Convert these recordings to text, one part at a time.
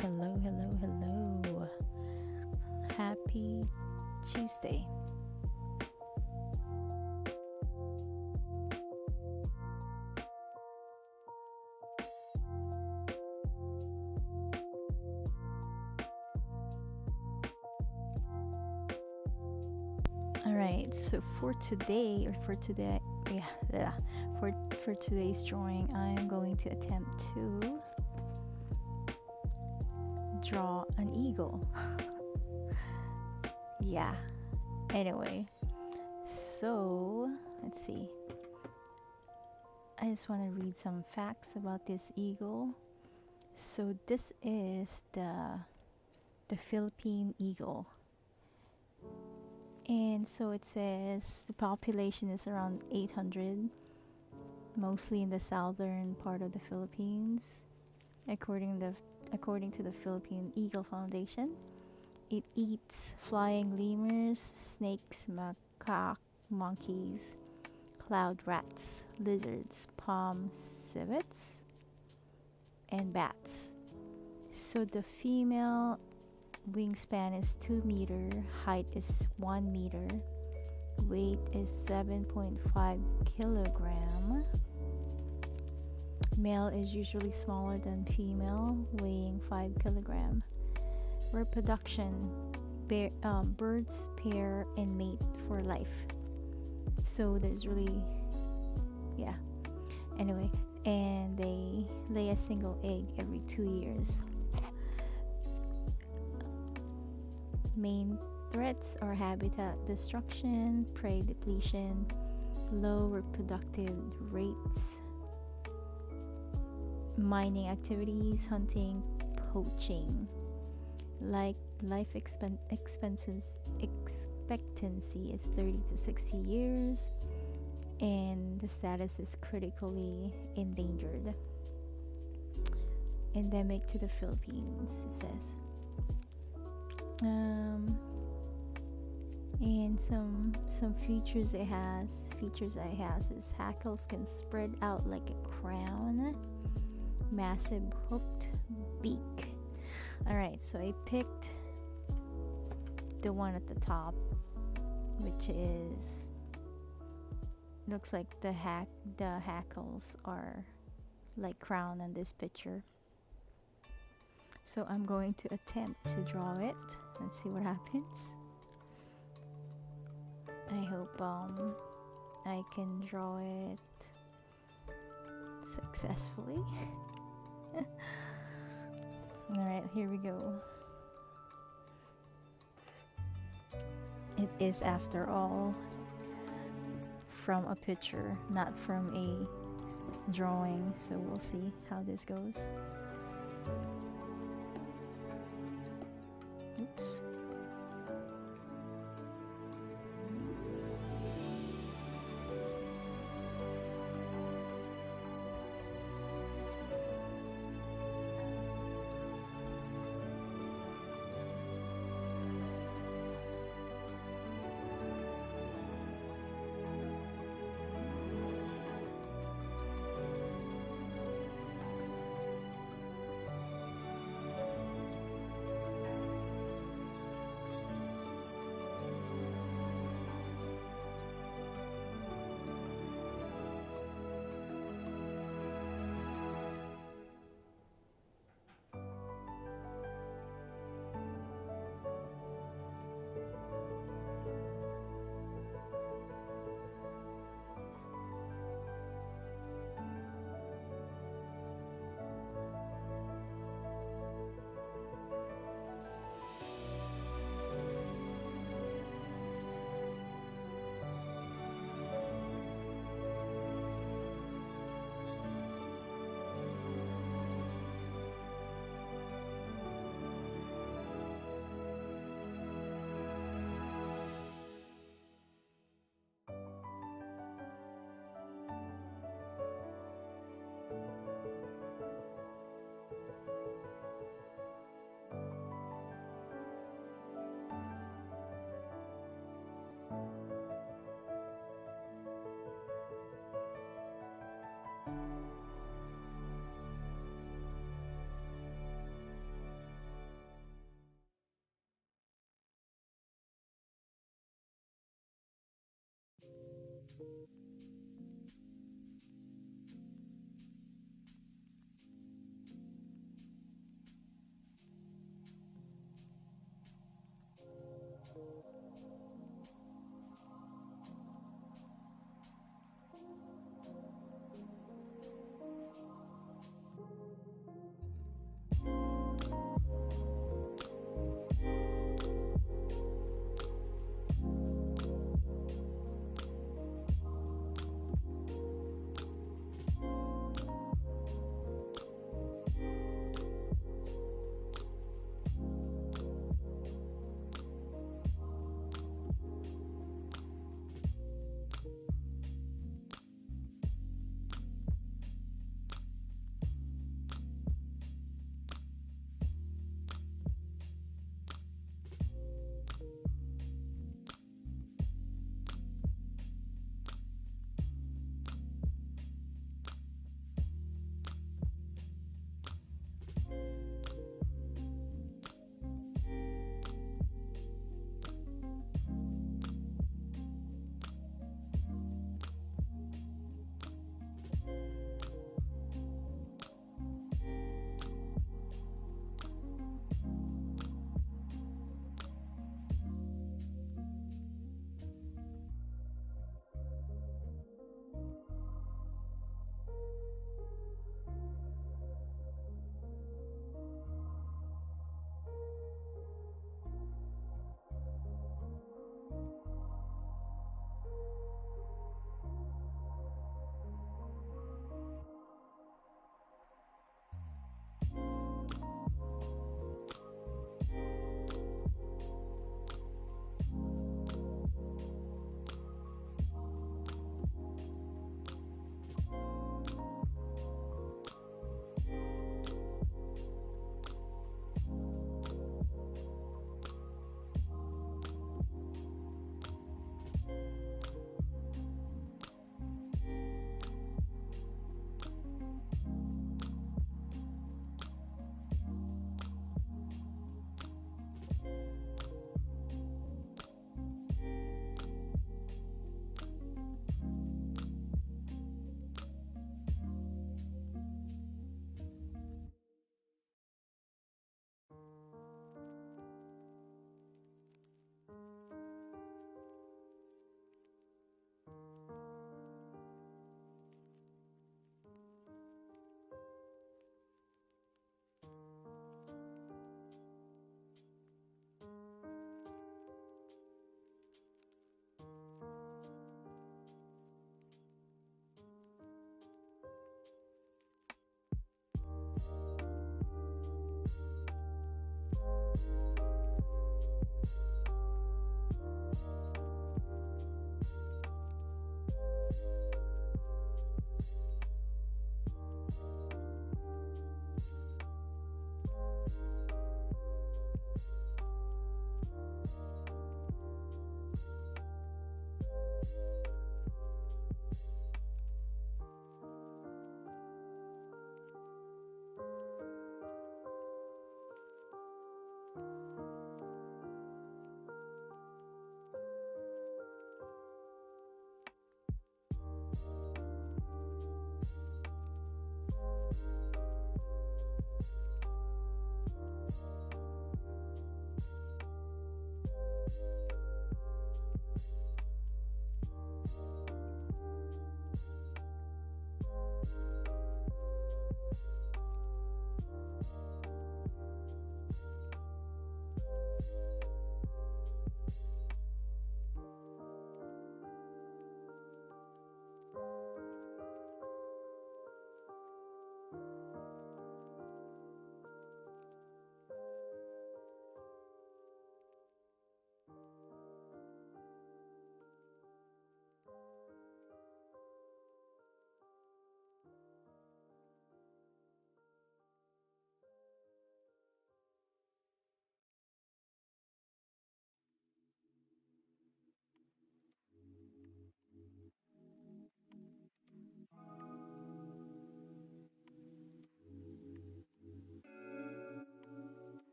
Hello, hello, hello. Happy Tuesday. All right, so for today's drawing, I'm going to attempt to draw an eagle. Yeah, anyway, so let's see. I just want to read some facts about this eagle. So this is the Philippine Eagle, and so it says the population is around 800, mostly in the southern part of the Philippines, according to the Philippine Eagle Foundation. It eats flying lemurs, snakes, macaque, monkeys, cloud rats, lizards, palm civets, and bats. So the female wingspan is 2 meter, height is 1 meter, weight is 7.5 kilogram. Male is usually smaller than female, weighing 5 kilogram. Reproduction, birds pair and mate for life. So there's really, yeah. Anyway, and they lay a single egg every 2 years. Main threats are habitat destruction, prey depletion, low reproductive rates, mining activities, hunting, poaching. Like life expectancy is 30 to 60 years, and the status is critically endangered. Endemic to the Philippines, it says. And some features it has is hackles can spread out like a crown, massive hooked beak. Alright, so I picked the one at the top, which is, looks like the hackles are like crown in this picture. So I'm going to attempt to draw it. Let's see what happens. I hope I can draw it successfully. Alright, here we go. It is, after all, from a picture, not from a drawing, so we'll see how this goes. Oops.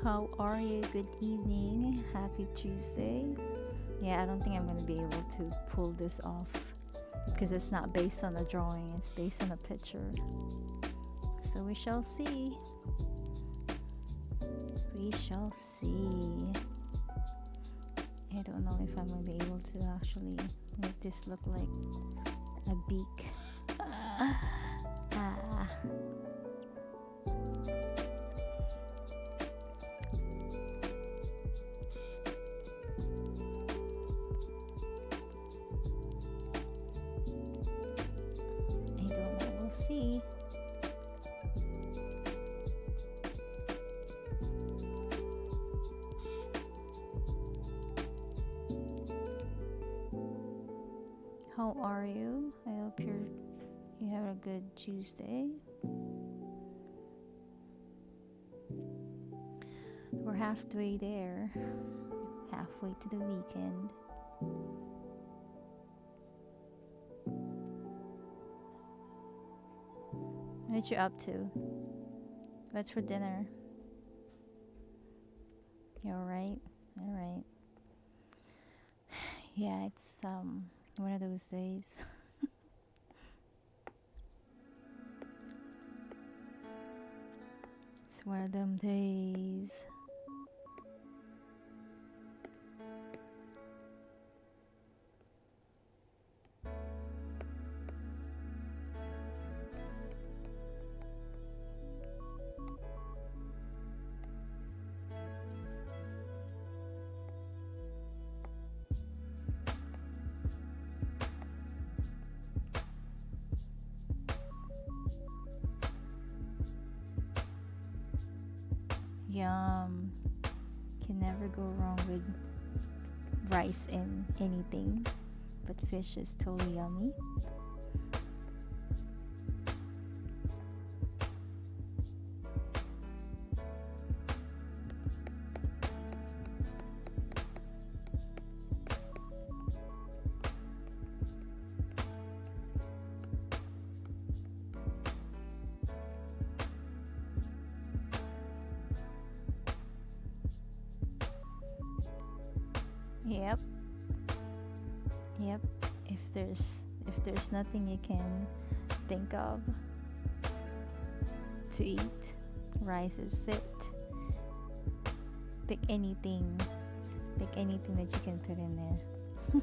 How are you? Good evening. Happy Tuesday. Yeah, I don't think I'm gonna be able to pull this off because it's not based on a drawing, it's based on a picture. So we shall see. We shall see. I don't know if I'm gonna be able to actually make this look like a beak. Ah. I don't know, we'll see. How are you? I hope you have a good Tuesday. We're halfway there, halfway to the weekend. What you up to? What's for dinner? You alright? Alright. Yeah, it's one of those days. It's one of them days. Yum. Can never go wrong with rice in anything, but fish is totally yummy. Yep. Yep. If there's nothing you can think of to eat, rice is it. Pick anything. Pick anything that you can put in there.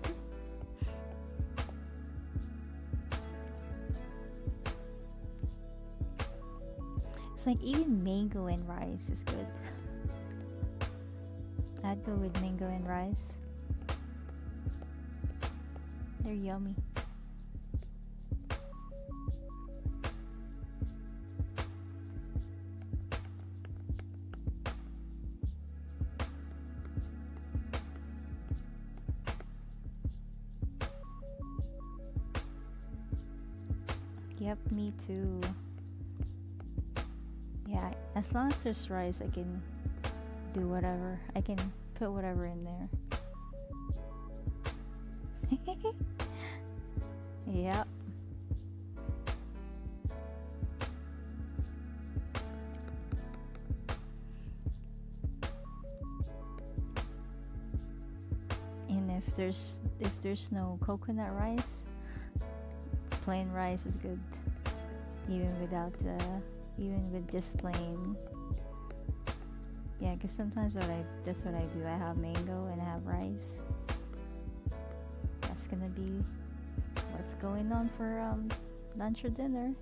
It's like eating mango and rice is good. I'd go with mango and rice. They're yummy. Yep, me too. Yeah, as long as there's rice, I can do whatever. I can put whatever in there. Yep. And if there's no coconut rice, plain rice is good. Even with just plain. Yeah, because sometimes that's what I do. I have mango and I have rice. That's gonna be what's going on for lunch or dinner.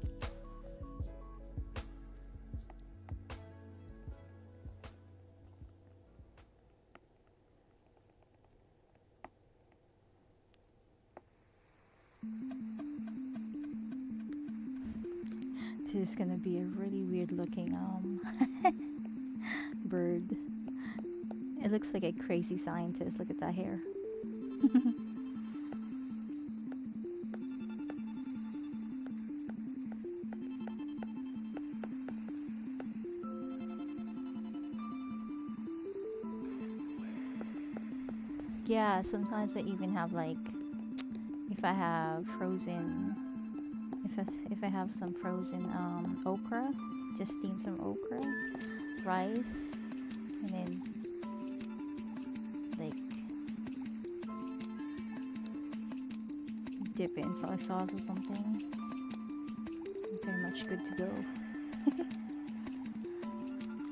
This is gonna be a really weird looking bird. It looks like a crazy scientist. Look at that hair. Yeah, sometimes I even have like, if I have frozen, if I have some frozen okra, just steam some okra, rice, and then like dip it in soy sauce or something. I'm pretty much good to go.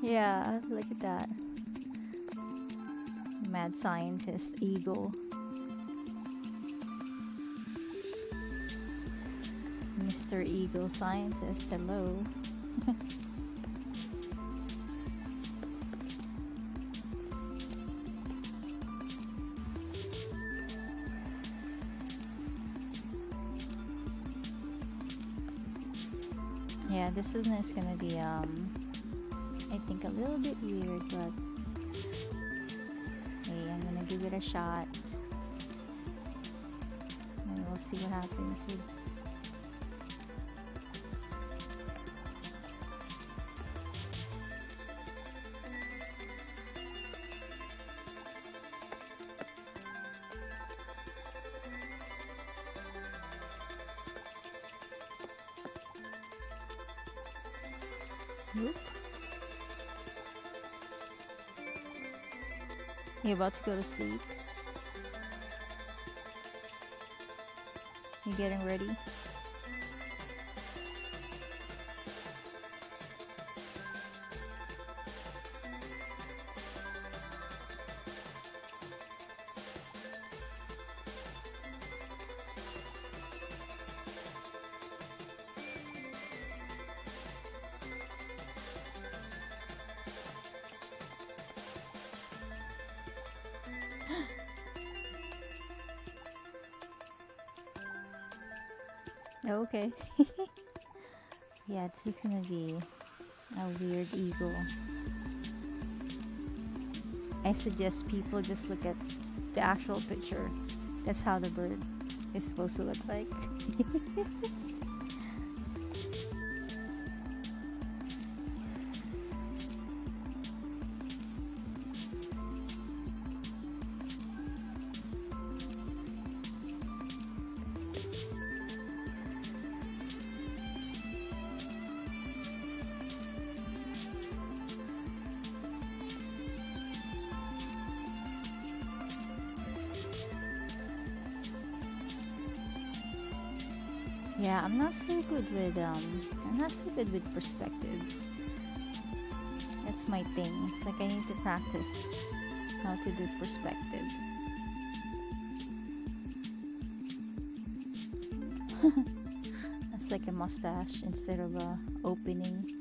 Yeah, look at that. Mad scientist Eagle. Mr. Eagle scientist, hello. Yeah, this one is gonna be I think a little bit weird, but hey, I'm gonna give it a shot and we'll see what happens with. Whoop. You're about to go to sleep. You getting ready? Okay. Yeah, this is gonna be a weird eagle. I suggest people just look at the actual picture. That's how the bird is supposed to look like. Yeah, I'm not so good with perspective. That's my thing. It's like I need to practice how to do perspective. That's like a mustache instead of a opening.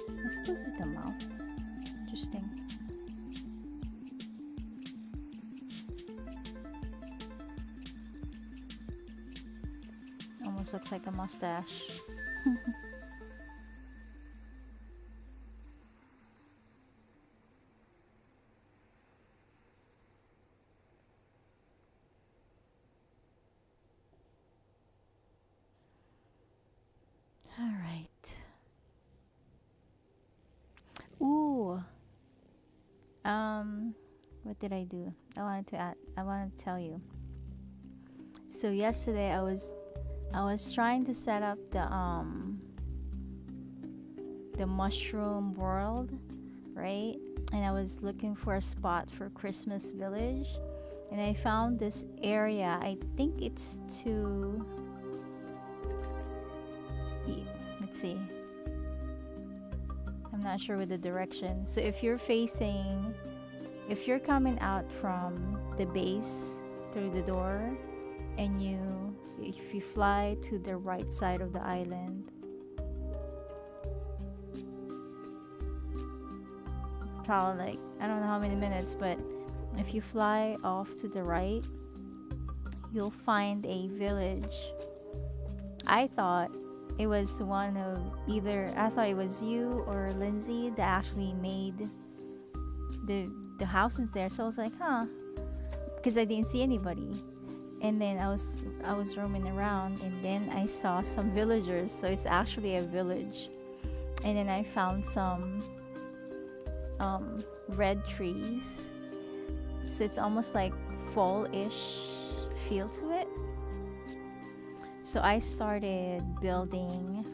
I suppose with the mouth. Interesting. Almost looks like a mustache. All right. Ooh. What did I do? I wanted to tell you. So yesterday I was trying to set up the mushroom world, right? And I was looking for a spot for Christmas village, and I found this area. I think it's let's see. I'm not sure with the direction. So if you're coming out from the base through the door, and if you fly to the right side of the island, probably like, I don't know how many minutes, but if you fly off to the right, you'll find a village. I thought it was I thought it was you or Lindsay that actually made the houses there. So I was like, because I didn't see anybody. And then I was roaming around, and then I saw some villagers. So it's actually a village. And then I found some red trees. So it's almost like fall-ish feel to it. So I started building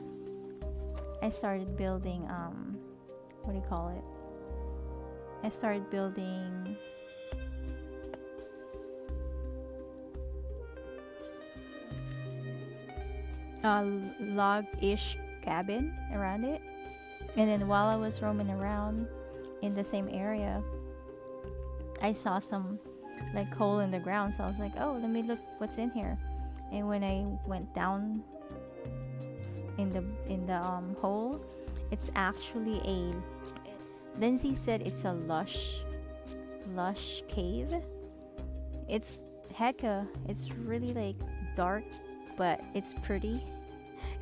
what do you call it? I started building a log-ish cabin around it. And then while I was roaming around in the same area, I saw some like hole in the ground. So I was like, oh, let me look what's in here. And when I went down in the hole, it's actually a, Lindsay said it's a lush cave. It's it's really like dark, but it's pretty.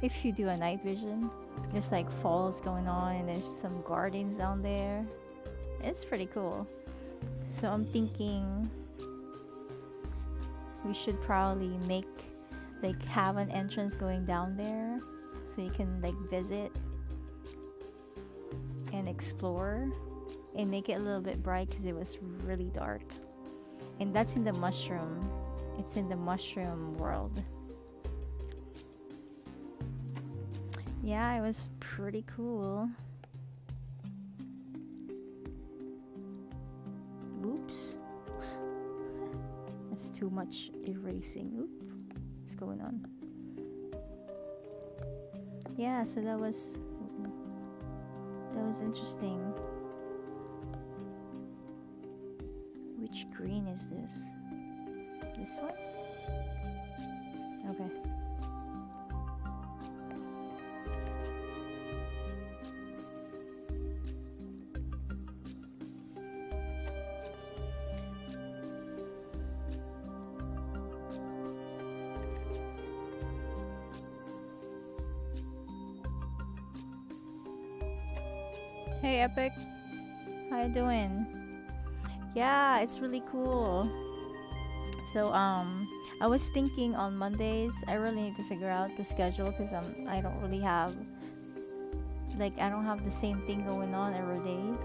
If you do a night vision, there's like falls going on and there's some gardens down there. It's pretty cool. So I'm thinking we should probably have an entrance going down there so you can like visit and explore, and make it a little bit bright because it was really dark. And that's in the mushroom. It's in the mushroom world. Yeah, it was pretty cool. Oops. That's too much erasing. Oop. What's going on? Yeah, so that was interesting. Which green is this? This one? Okay. Hey Epic, how you doing? Yeah, it's really cool. So I was thinking on Mondays I really need to figure out the schedule because I don't really have I don't have the same thing going on every day.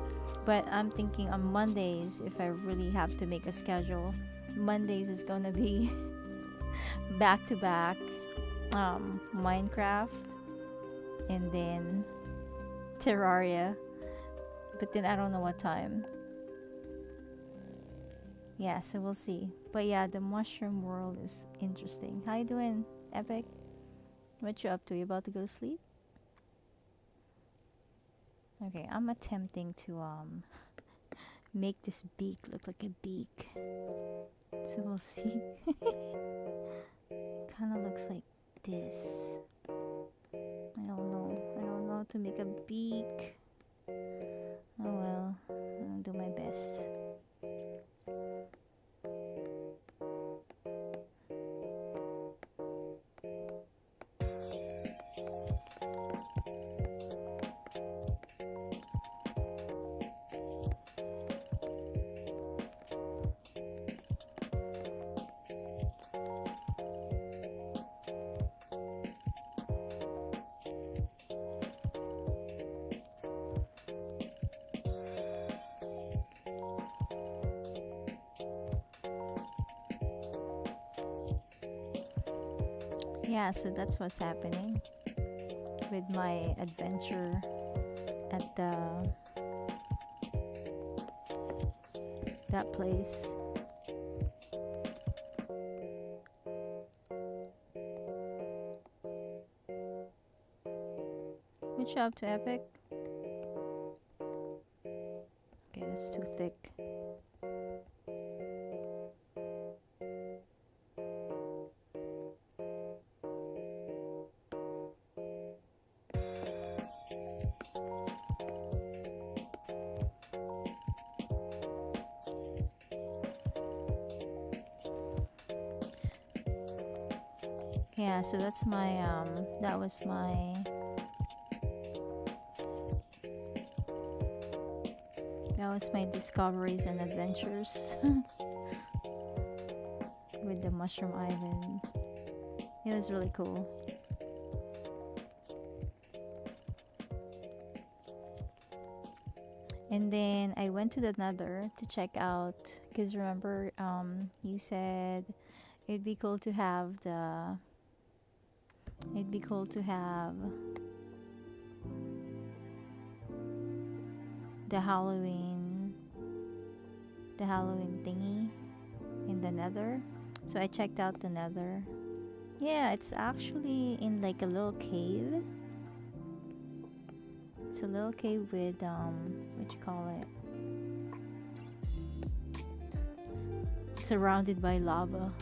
But I'm thinking on Mondays, if I really have to make a schedule, Mondays is gonna be back to back Minecraft and then Terraria. But then I don't know what time. Yeah, so we'll see. But yeah, the mushroom world is interesting. How you doing, Epic? What you up to? You about to go to sleep? Okay, I'm attempting to make this beak look like a beak. So we'll see. Kinda looks like this. I don't know how to make a beak. Oh well, I'll do my best. Yeah, so that's what's happening with my adventure at that place. Good job to Epic. Okay, that's too thick. Yeah, so that's my that was my discoveries and adventures with the Mushroom Island. It was really cool. And then I went to the Nether to check out, because remember you said it'd be cool to have the Halloween the Halloween thingy in the nether. So I checked out the nether. Yeah, it's actually in like a little cave. It's a little cave with what you call it? Surrounded by lava.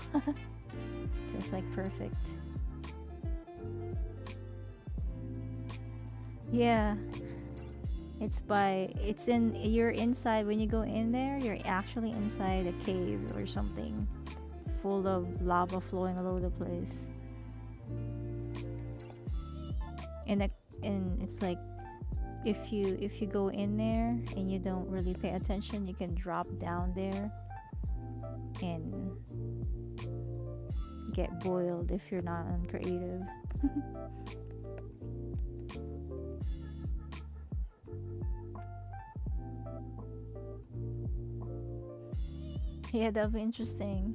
Just like perfect. Yeah. You're inside. When you go in there, you're actually inside a cave or something, full of lava flowing all over the place. And it's like, if you go in there and you don't really pay attention, you can drop down there and get boiled if you're not uncreative. Yeah, that'll be interesting.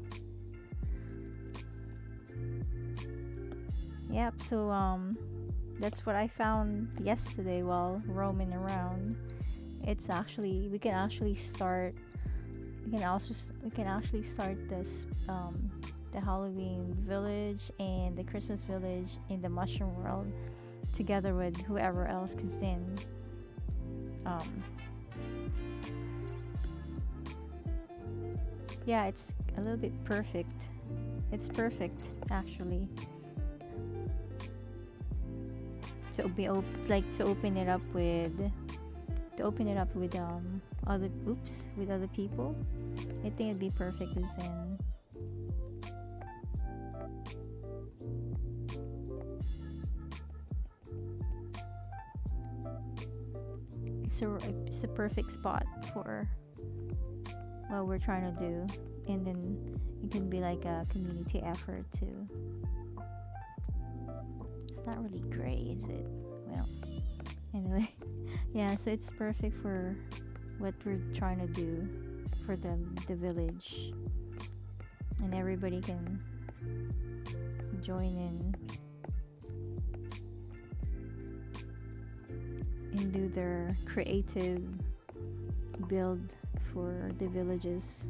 Yep, so that's what I found yesterday while roaming around. It's actually we can actually start this the Halloween village and the Christmas village in the mushroom world together with whoever else, because then yeah, it's a little bit perfect. It's perfect actually to open it up with other people. I think it'd be perfect as in. It's a perfect spot for what we're trying to do, and then it can be like a community effort too. It's not really gray, is it? Well, anyway. Yeah, so it's perfect for what we're trying to do for the village, and everybody can join in and do their creative build for the villages.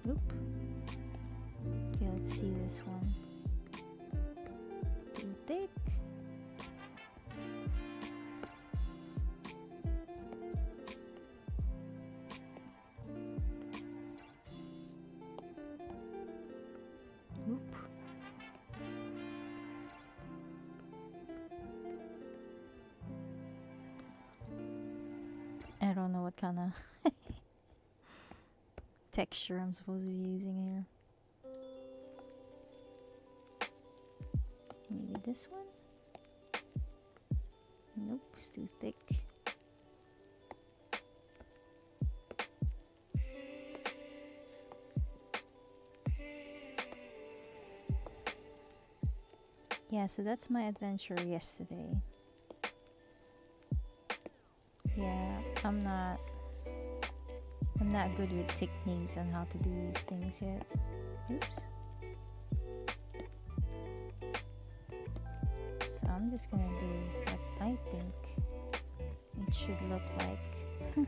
Oop. Okay, let's see this one. Too thick. Oop. I don't know what kind of texture I'm supposed to be using here. Maybe this one? Nope, it's too thick. Yeah, so that's my adventure yesterday. Yeah, I'm not good with techniques on how to do these things yet. Oops. So I'm just gonna do what I think it should look like.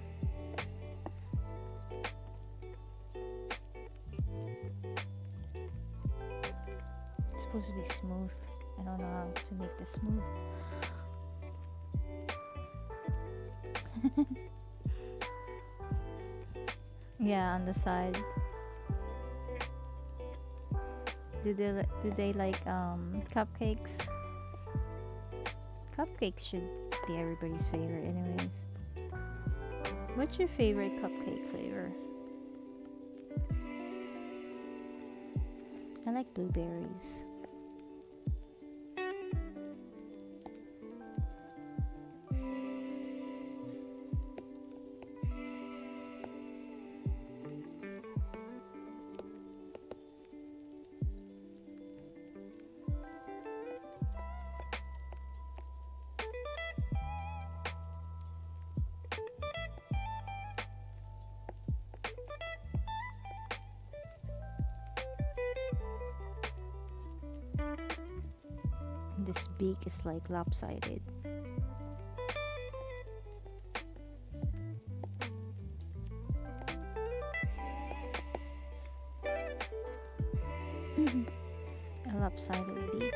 It's supposed to be smooth. I don't know how to make this smooth. Yeah, on the side. Do they like cupcakes? Cupcakes should be everybody's favorite anyways. What's your favorite cupcake flavor? I like blueberries. This beak is like lopsided. A lopsided beak.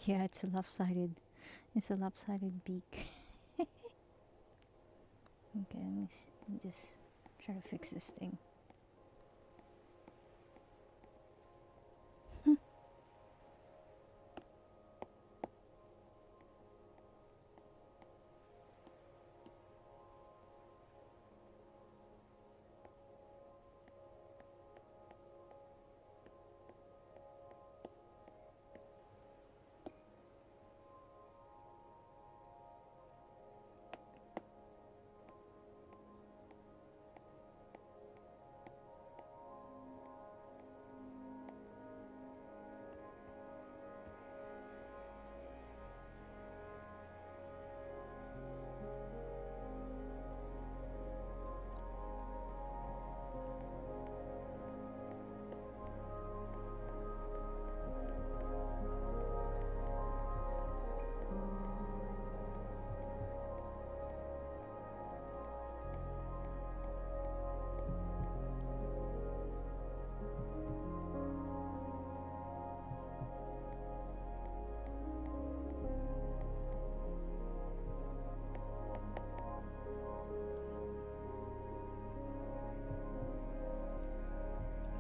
Yeah, it's a lopsided beak. Okay, let me just try to fix this thing.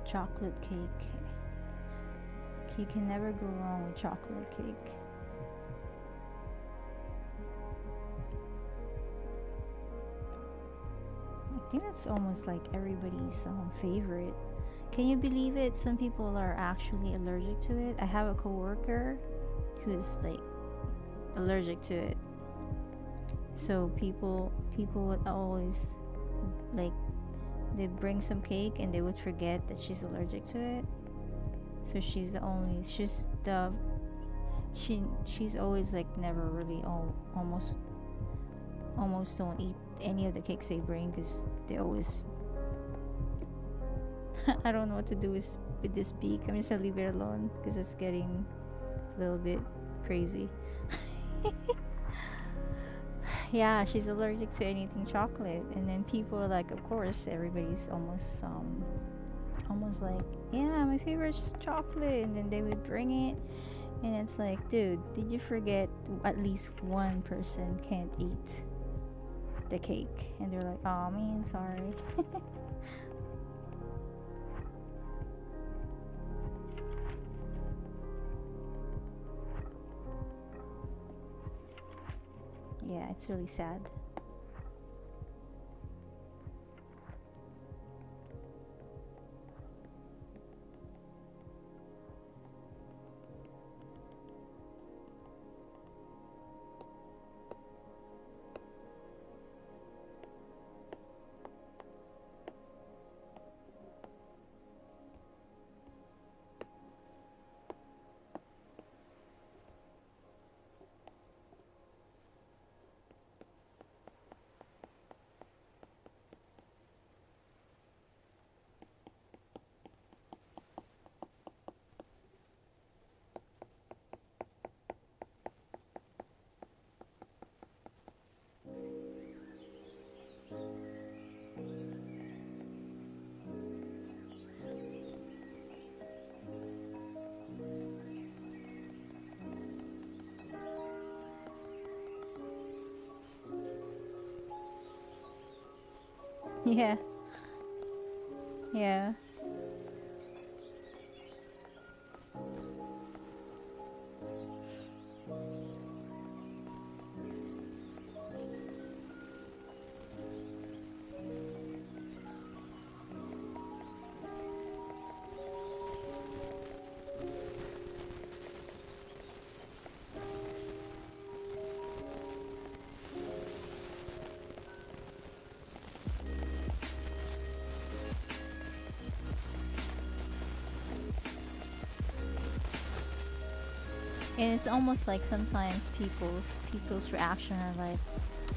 Chocolate cake. You can never go wrong with chocolate cake. I think that's almost like everybody's favorite. Can you believe it? Some people are actually allergic to it. I have a coworker who's like allergic to it. So people would always like, they bring some cake and they would forget that she's allergic to it. So she's always like never really almost don't eat any of the cakes they bring because they always I don't know what to do with this beak. I'm just gonna leave it alone because it's getting a little bit crazy. Yeah, she's allergic to anything chocolate, and then people are like, of course, everybody's almost like, yeah, my favorite's chocolate, and then they would bring it, and it's like, dude, did you forget at least one person can't eat the cake? And they're like, oh man, sorry. Yeah, it's really sad. Yeah. Yeah. And it's almost like sometimes people's reaction are like,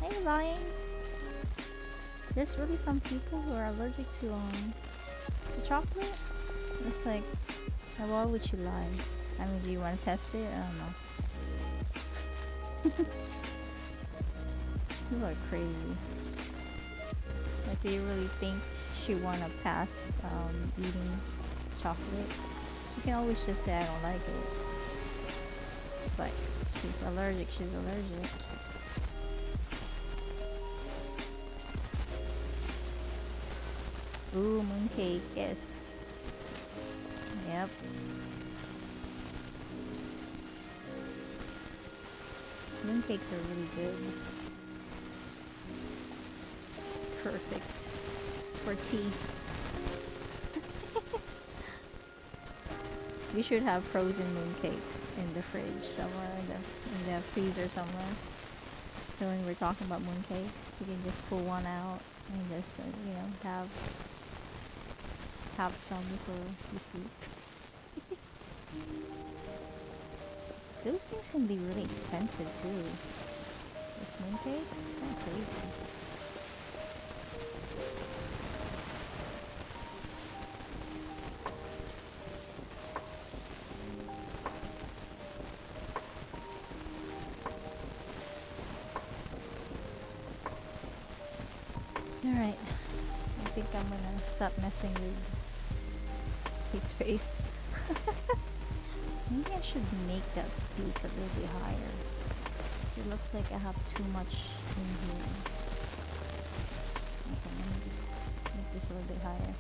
"Are you lying?" There's really some people who are allergic to chocolate. It's like, why would you lie? I mean, do you want to test it? I don't know. People are crazy. Like they really think she wanna pass eating chocolate. She can always just say I don't like it. But she's allergic, she's allergic. Ooh, mooncake, yes. Yep. Mooncakes are really good. It's perfect for tea. We should have frozen mooncakes in the fridge somewhere, in the freezer somewhere. So when we're talking about mooncakes, you can just pull one out and just have some before you sleep. Those things can be really expensive too. Those mooncakes, kind of crazy. Alright, I think I'm gonna stop messing with his face. Maybe I should make that peak a little bit higher. So it looks like I have too much in here. Okay, let me just make this a little bit higher.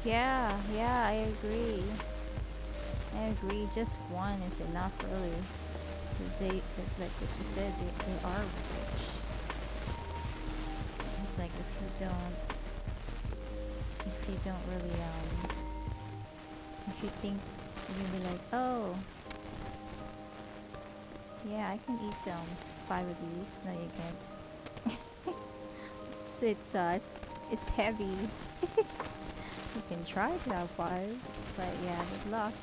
Yeah, I agree. Just one is enough, really. Because they, like what you said, they are rich. It's like if you don't really, if you think, you'll be like, oh, yeah, I can eat 5 of these. No, you can't. It's heavy. You can try to have 5, but yeah, good luck.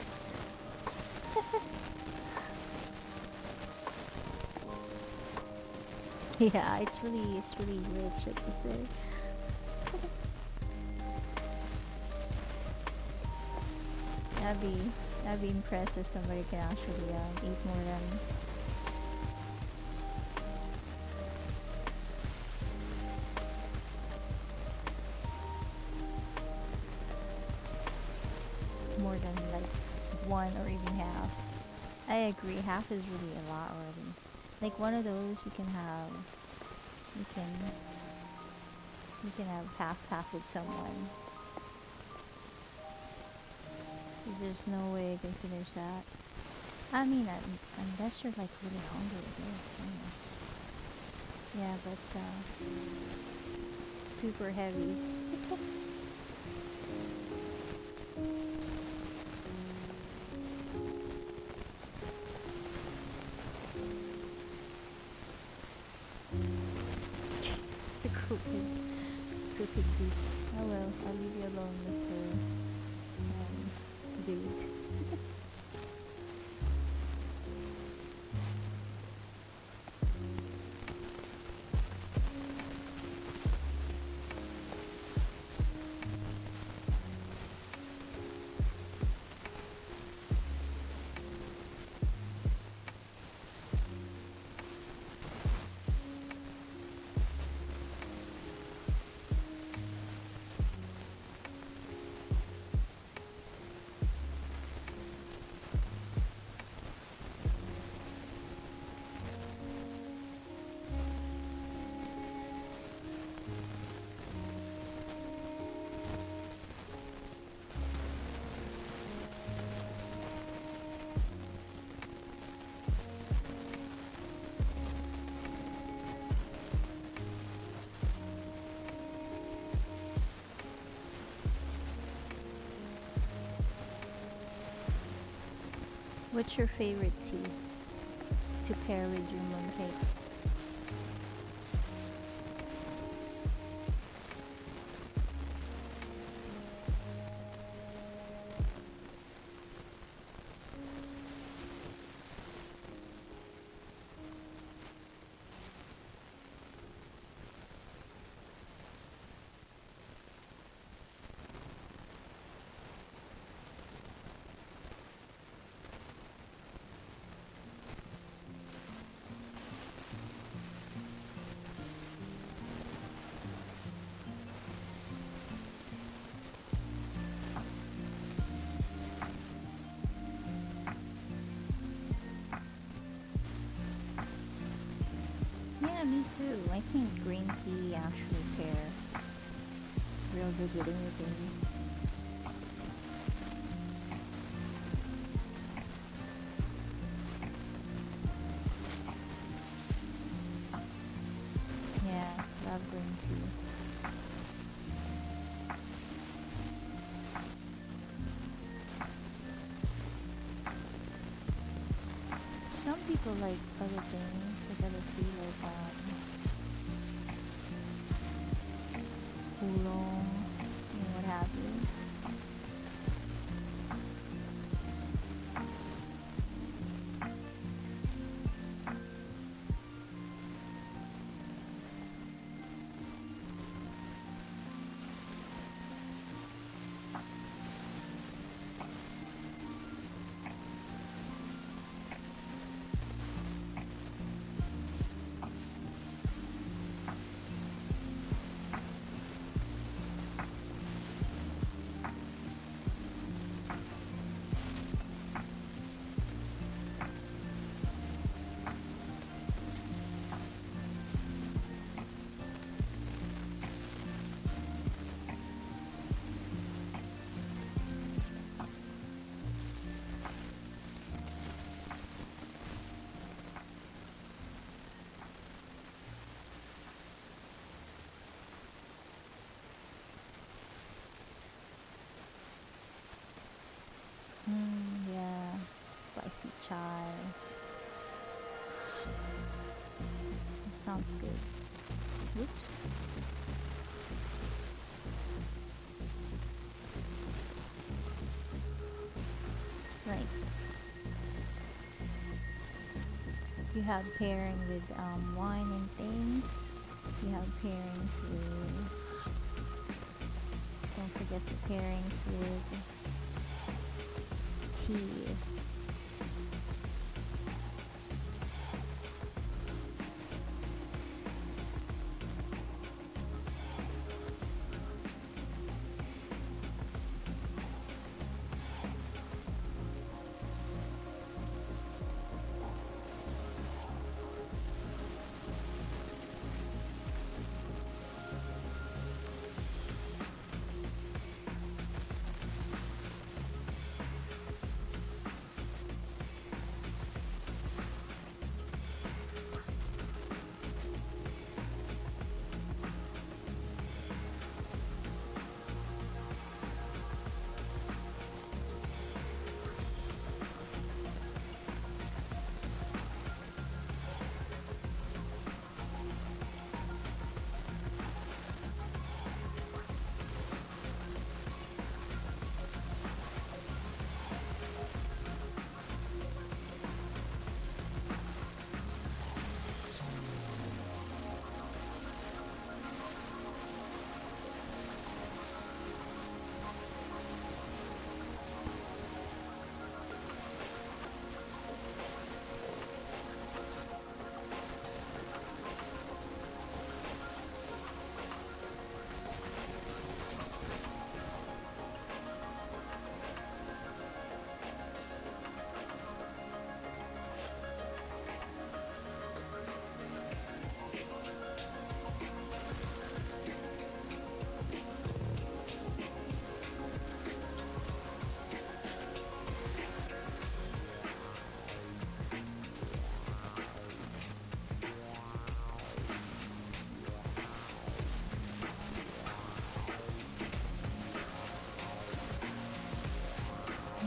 Yeah, it's really rich, like you said. I'd be impressed if somebody can actually eat more than. More than like 1 or even half. I agree, half is really a lot already. Like one of those you can have half with someone. Because there's no way you can finish that. I mean, unless you're like really hungry, I guess. I don't know. Yeah, but it's super heavy. It's a crooked beak. Oh well, I'll leave you alone, Mr. Dude. What's your favorite tea to pair with your mooncake? Yeah, me too. I think green tea actually pair real good with anything. Yeah, love green tea. Some people like other things, like other tea, like oolong, and what have you. Yeah, spicy chai. It sounds good. Oops. It's like you have pairing with wine and things. You have pairings with. Don't forget the pairings with tea.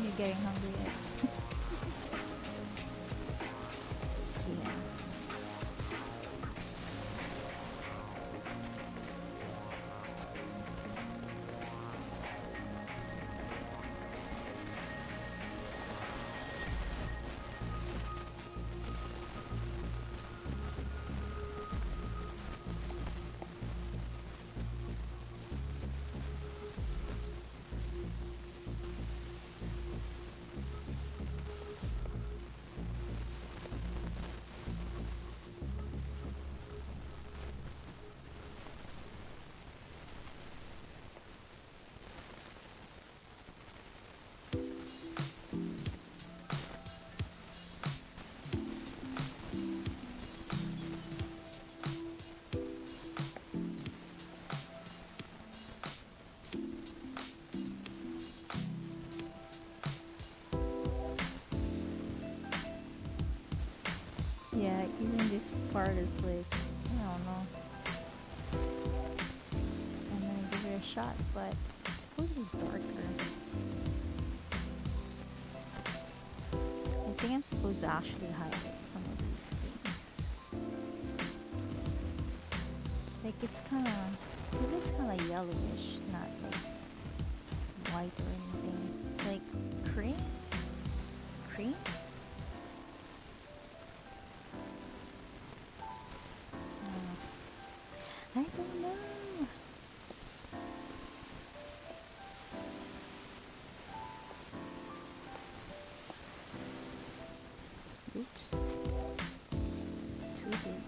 You're getting hungry yet? this part is like, I don't know. I'm gonna give it a shot, but it's supposed to be darker. I think I'm supposed to actually highlight some of these things. Like it's kinda, it looks kinda yellowish, not like white or anything. It's like cream? Cream? I don't know. Oops. Too big.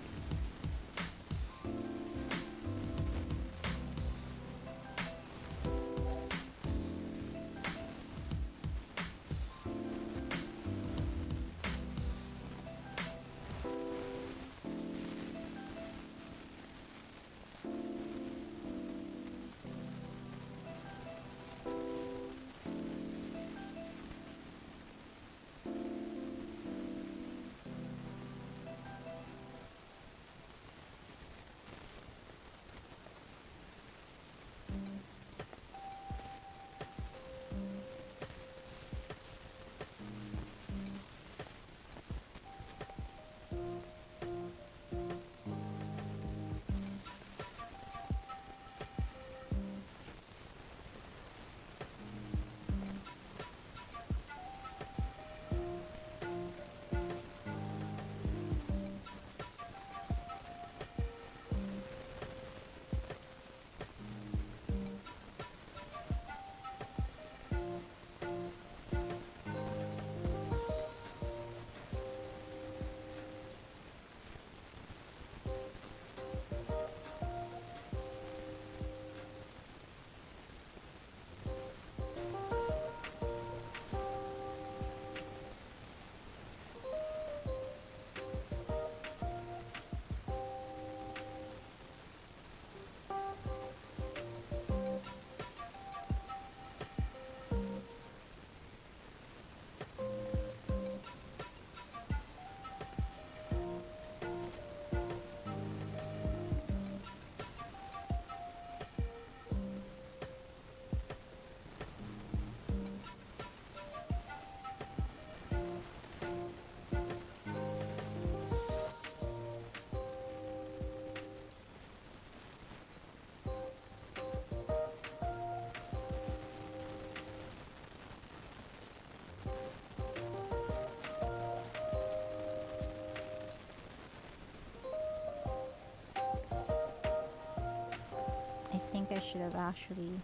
I should have actually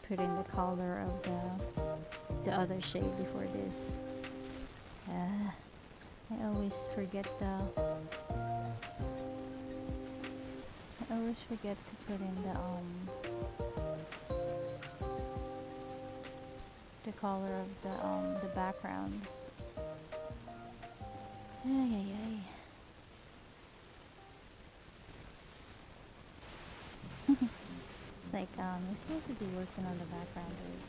put in the color of the other shade before this. I always forget to put in the color of the background. Ay. It's like you're supposed to be working on the background, right?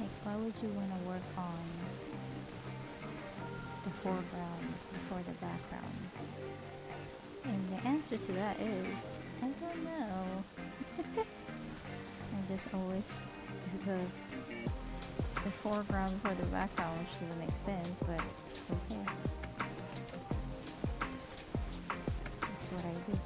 Like, why would you want to work on the foreground before the background? And the answer to that is, I don't know. I just always do the foreground before the background, which doesn't make sense, but okay. That's what I do.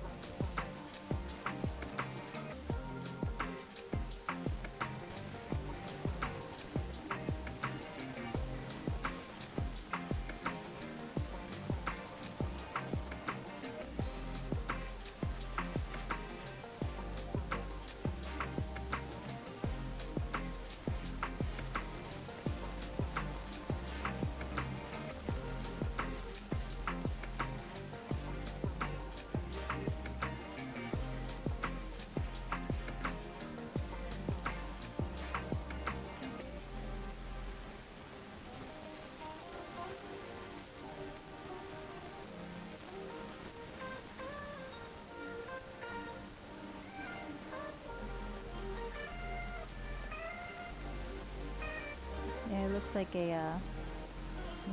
Yeah, it looks like a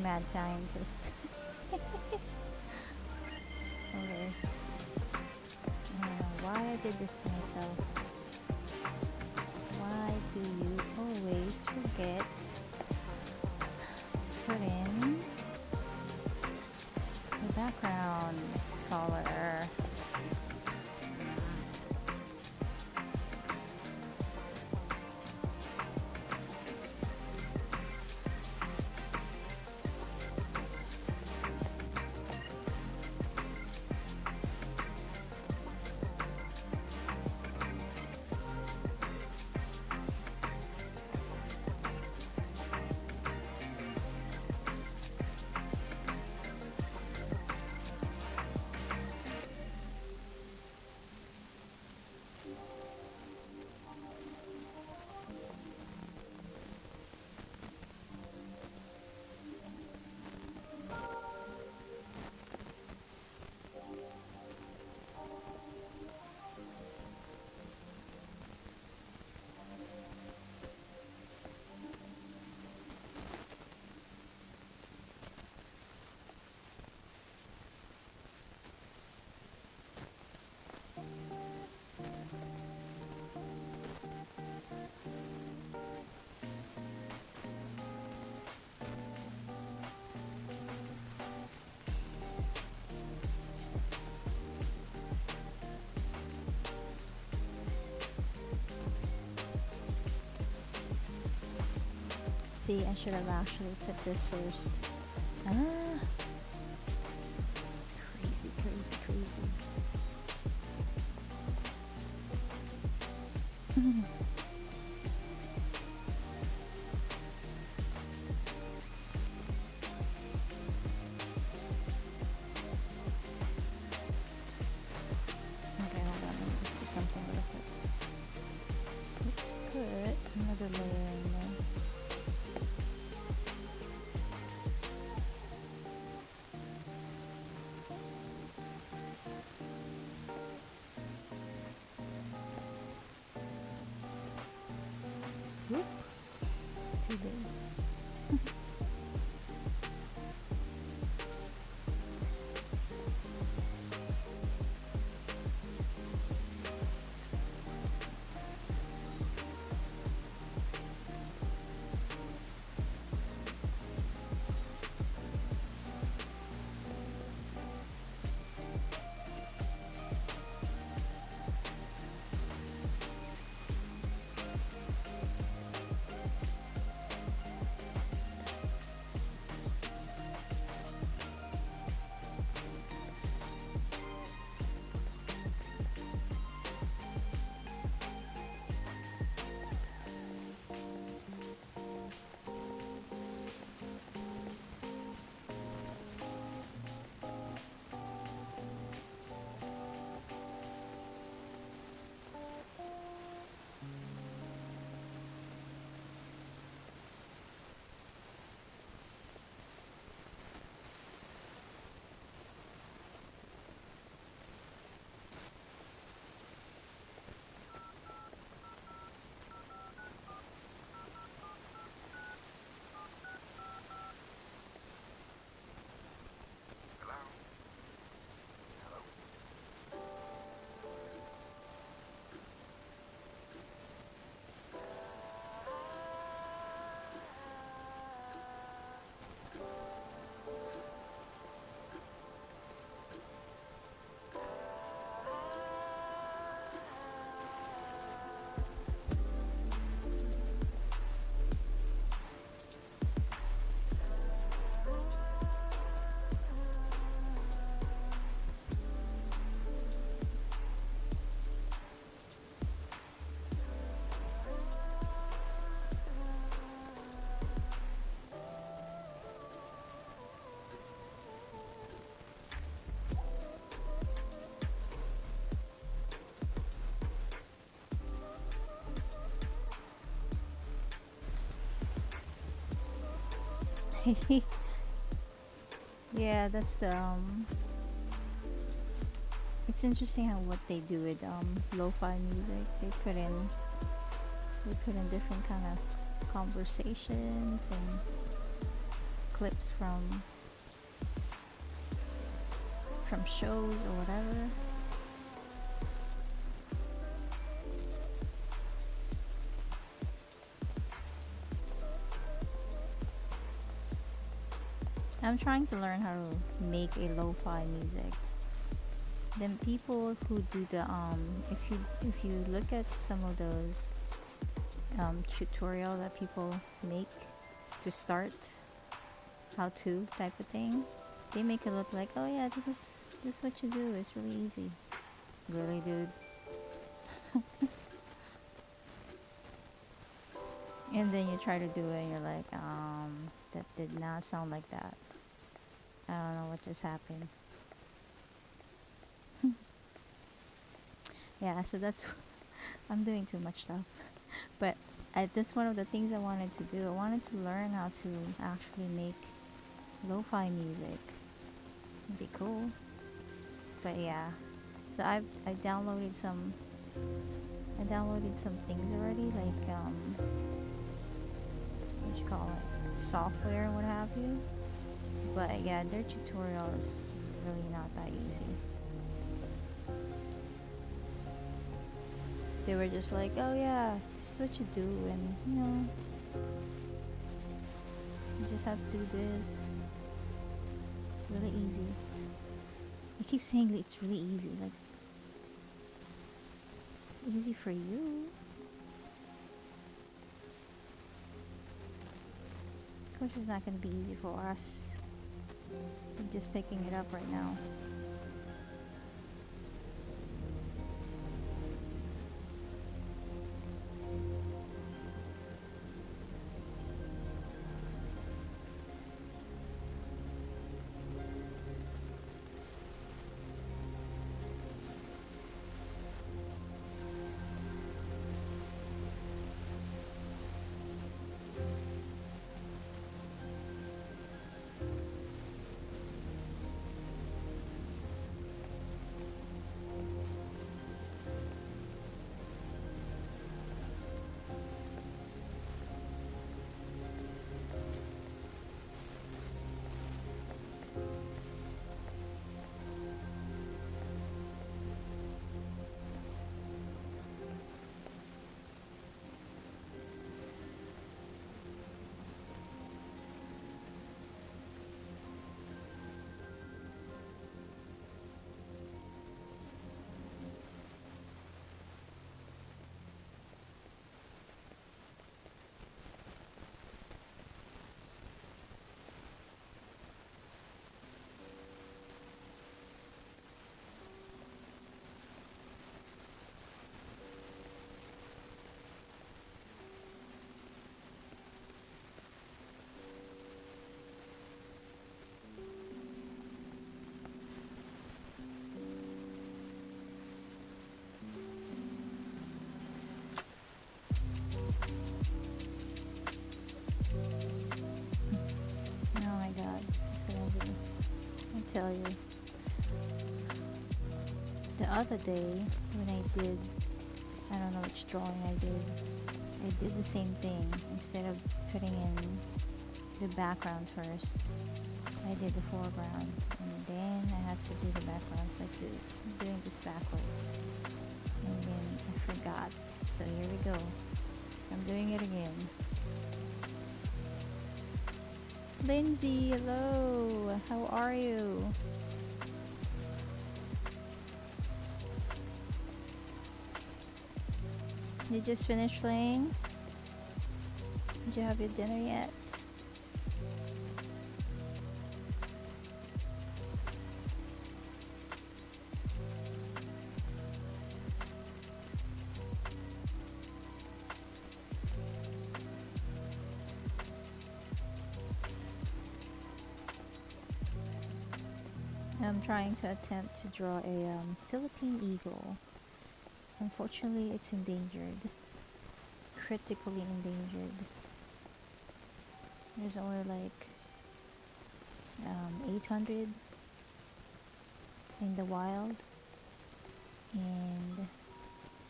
Mad scientist. Okay. I don't know why I did this to myself. Why do you always forget to put in the background color? See, I should have actually put this first. Ah, crazy, crazy, crazy. Okay, hold on. Let me just do something real quick. Let's put another layer in there. Whoop. Too big. Yeah, that's the it's interesting how what they do with lo-fi music. They put in different kind of conversations and clips from shows or whatever. I'm trying to learn how to make a lo-fi music. Then people who do the if you look at some of those tutorial that people make to start how to type of thing, they make it look like, oh yeah, this is what you do, it's really easy. Really, dude? And then you try to do it and you're like, that did not sound like that. I don't know what just happened. Yeah, so that's I'm doing too much stuff. But that's one of the things I wanted to do. I wanted to learn how to actually make lo-fi music. It'd be cool. But yeah, so I downloaded some things already, like what you call it, software and what have you. But yeah, their tutorial is really not that easy. They were just like, oh yeah, this is what you do, and you know, you just have to do this. Really easy. I keep saying that it's really easy, like it's easy for you. Of course it's not going to be easy for us. I'm just picking it up right now. Tell you, the other day when I did, I don't know which drawing I did the same thing. Instead of putting in the background first, I did the foreground, and then I have to do the background. So I'm doing this backwards, and then I forgot. So here we go. I'm doing it again. Lindsay, hello. How are you? You just finished playing? Did you have your dinner yet? I'm trying to attempt to draw a Philippine Eagle. Unfortunately, it's endangered. Critically endangered. There's only like 800 in the wild, and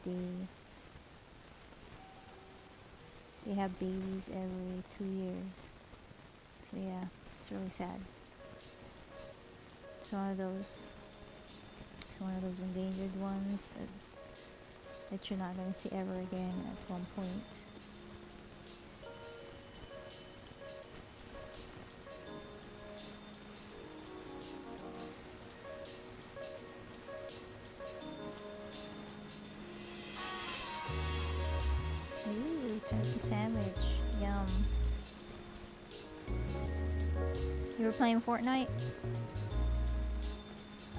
they have babies every 2 years. So yeah, it's It's really sad. It's one of those. It's one of those endangered ones that you're not gonna see ever again at one point. Ooh, turkey sandwich. Yum. You were playing Fortnite?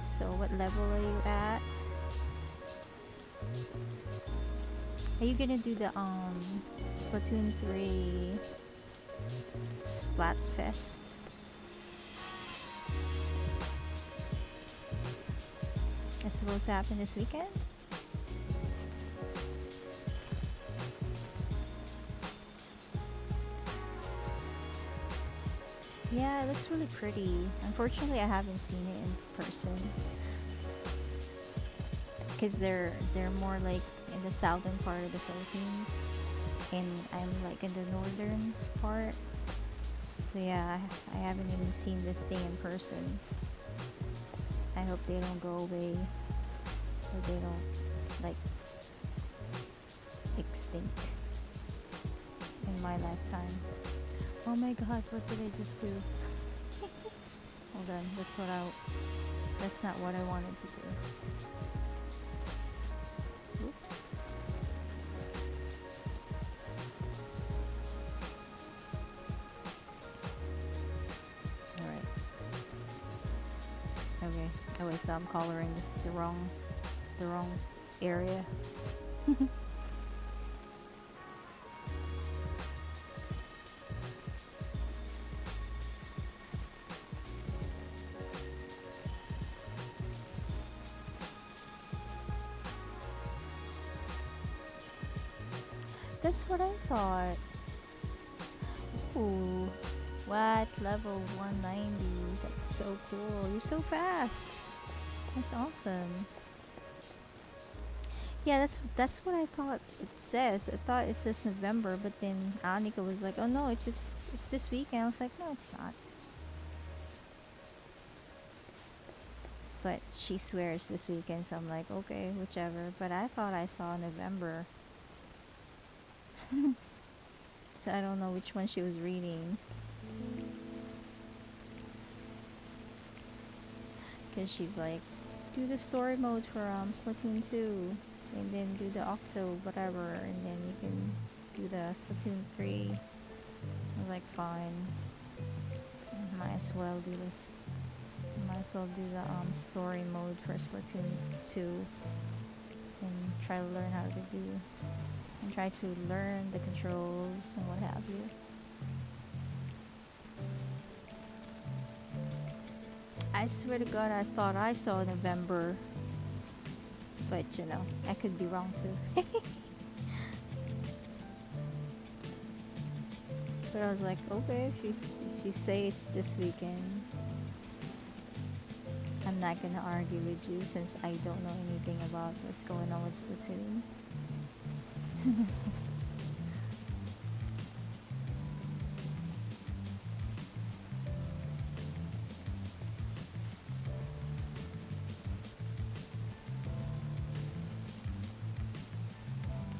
So what level are you at? Are you gonna do the Splatoon 3 Splatfest? It's supposed to happen this weekend? Yeah, it looks really pretty. Unfortunately, I haven't seen it in person because they're more like in the southern part of the Philippines, and I'm like in the northern part. So yeah, I haven't even seen this thing in person. I hope they don't go away, or they don't like extinct in my lifetime. Oh my god, what did I just do? Hold on, that's not what I wanted to do. Oops. Alright. Okay. Oh wait, so I'm coloring this the wrong area. That's what I thought. Ooh. What? Level 190. That's so cool. You're so fast. That's awesome. Yeah, that's what I thought it says. I thought it says November, but then Anika was like, "Oh no, it's this weekend." I was like, "No, it's not." But she swears this weekend, so I'm like, "Okay, whichever." But I thought I saw November. So I don't know which one she was reading. Because she's like, do the story mode for Splatoon 2, and then do the Octo whatever, and then you can do the Splatoon 3. I was like, fine. Might as well do this. Might as well do the story mode for Splatoon 2, and try to learn how to do, and try to learn the controls and what have you. I swear to God, I thought I saw November, but you know, I could be wrong too. But I was like, okay, if you say it's this weekend, I'm not gonna argue with you since I don't know anything about what's going on with Splatoon.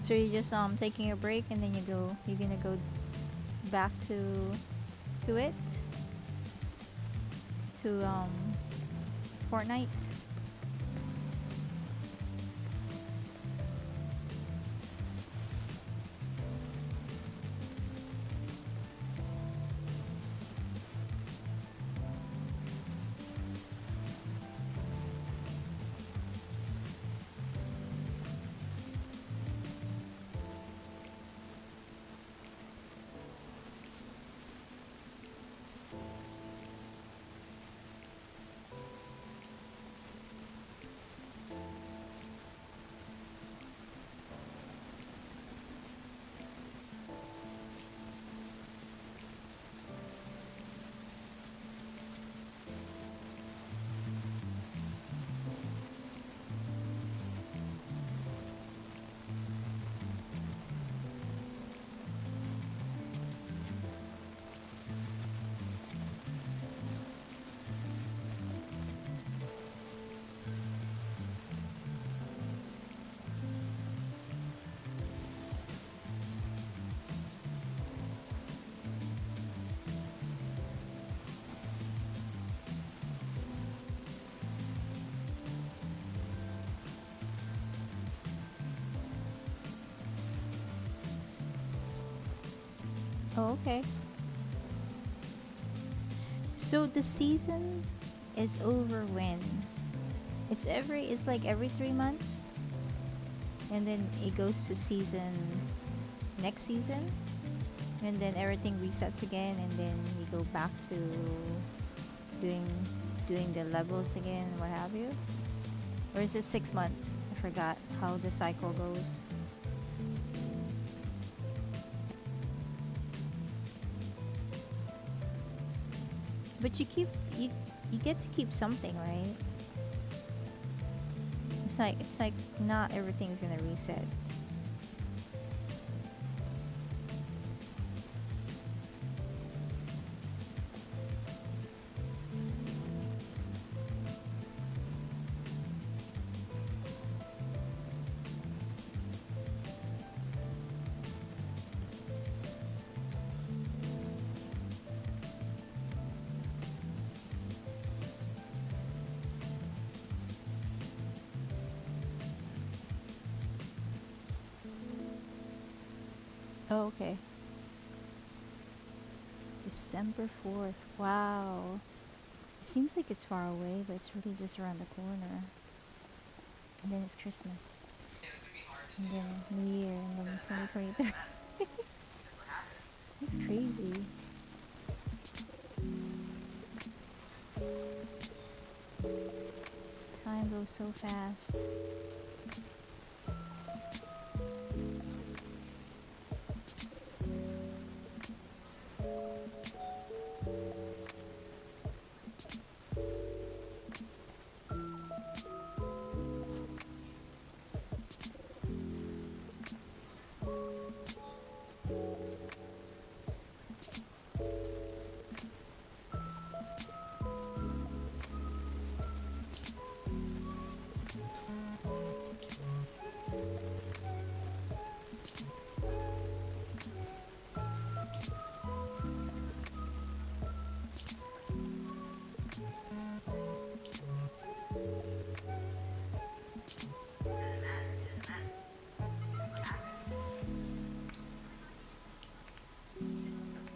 So you're just taking a break, and then you're gonna go back to it, to Fortnite. Oh, okay. So the season is over when? It's like every 3 months, and then it goes to season next season, and then everything resets again, and then we go back to doing the levels again, what have you. Or is it 6 months? I forgot how the cycle goes. But you get to keep something, right? It's like not everything's gonna reset. Oh, okay. December 4th. Wow. It seems like it's far away, but it's really just around the corner. And then it's Christmas. And then New Year, and then 2023. It's crazy. Time goes so fast.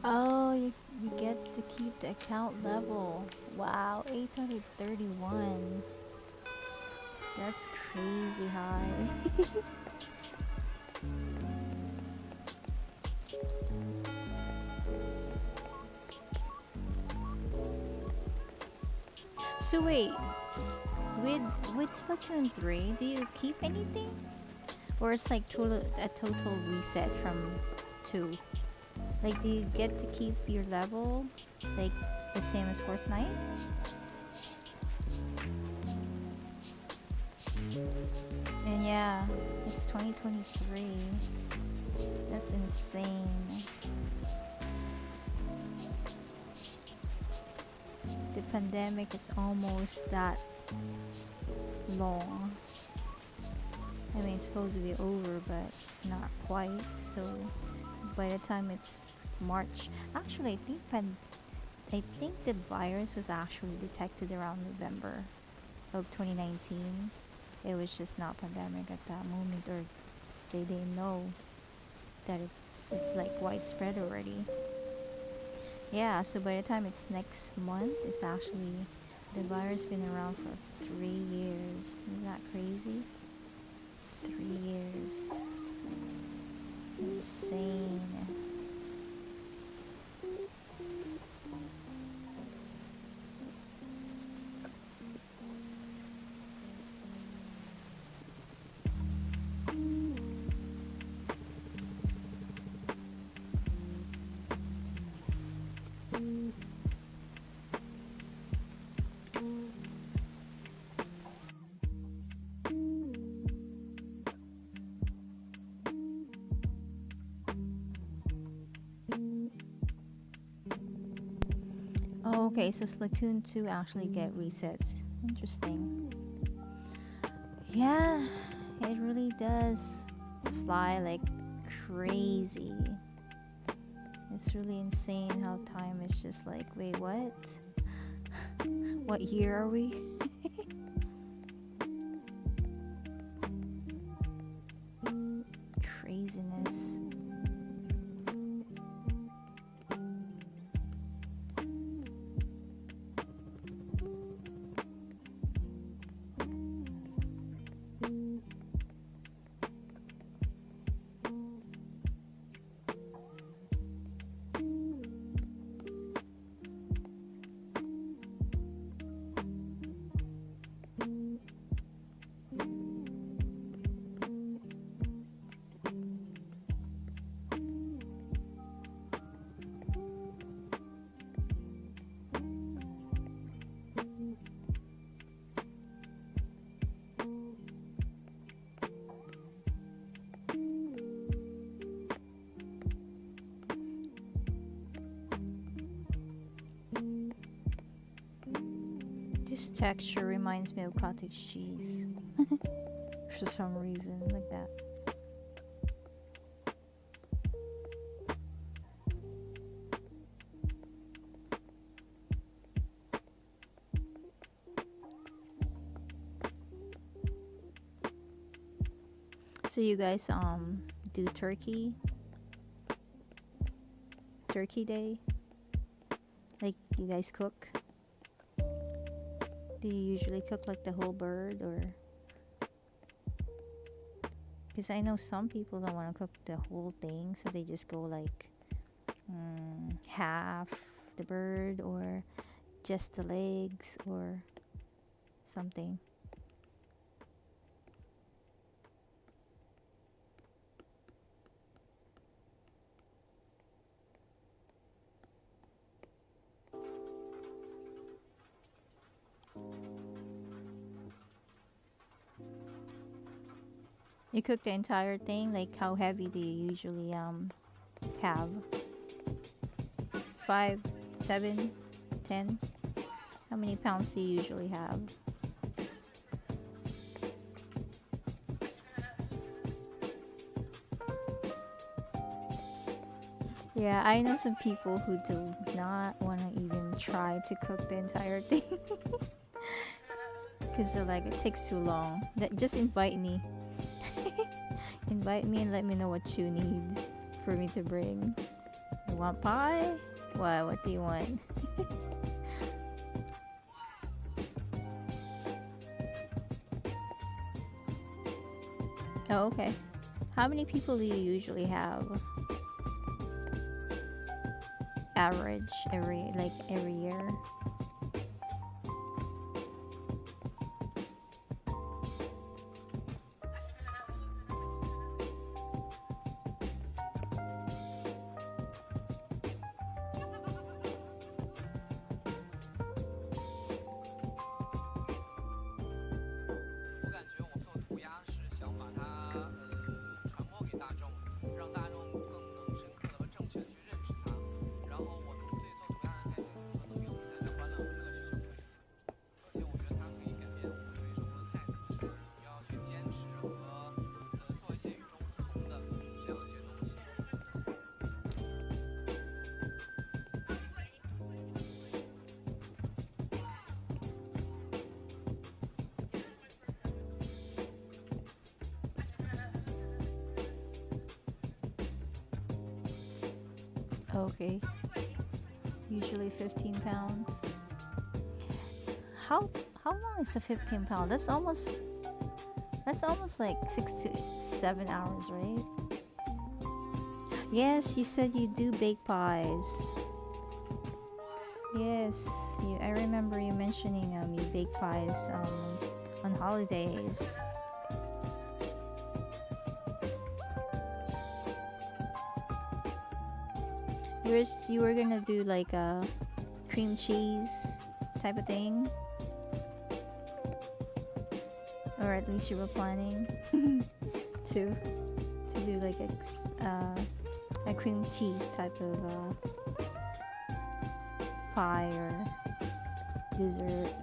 Oh, you get to keep the account level. Wow, 831. That's crazy high. So wait, with Splatoon 3, do you keep anything? Or it's like a total reset from 2? Like, do you get to keep your level like the same as Fortnite? And yeah, it's 2023. That's insane. The pandemic is almost that long. I mean, it's supposed to be over, but not quite. So by the time it's March, actually, I think the virus was actually detected around November of 2019. It was just not pandemic at that moment, or they didn't know that it's like widespread already. Yeah, so by the time it's next month, it's actually, the virus been around for 3 years. Isn't that crazy? 3 years. Insane. Oh, okay, so Splatoon 2 actually get resets. Interesting. Yeah, it really does fly like crazy. It's really insane how time is just like, wait, what? What year are we? Craziness. texture reminds me of cottage cheese for some reason, like that. So you guys do turkey day? Like, you guys cook? Do you usually cook like the whole bird, or? Because I know some people don't want to cook the whole thing, so they just go like half the bird, or just the legs, or something. You cook the entire thing? Like, how heavy do you usually have? 5, 7, 10? How many pounds do you usually have? Yeah, I know some people who do not want to even try to cook the entire thing. Because they're like, it takes too long. Just invite me. Invite me and let me know what you need for me to bring. You want pie? What do you want? Oh, okay. How many people do you usually have? Average every year? Okay. Usually 15 pounds. How long is a 15 pound? That's almost like 6 to 7 hours, right? Yes, you said you do bake pies. Yes, I remember you mentioning you bake pies on holidays. You were gonna do like a cream cheese type of thing, or at least you were planning to do like a cream cheese type of pie or dessert.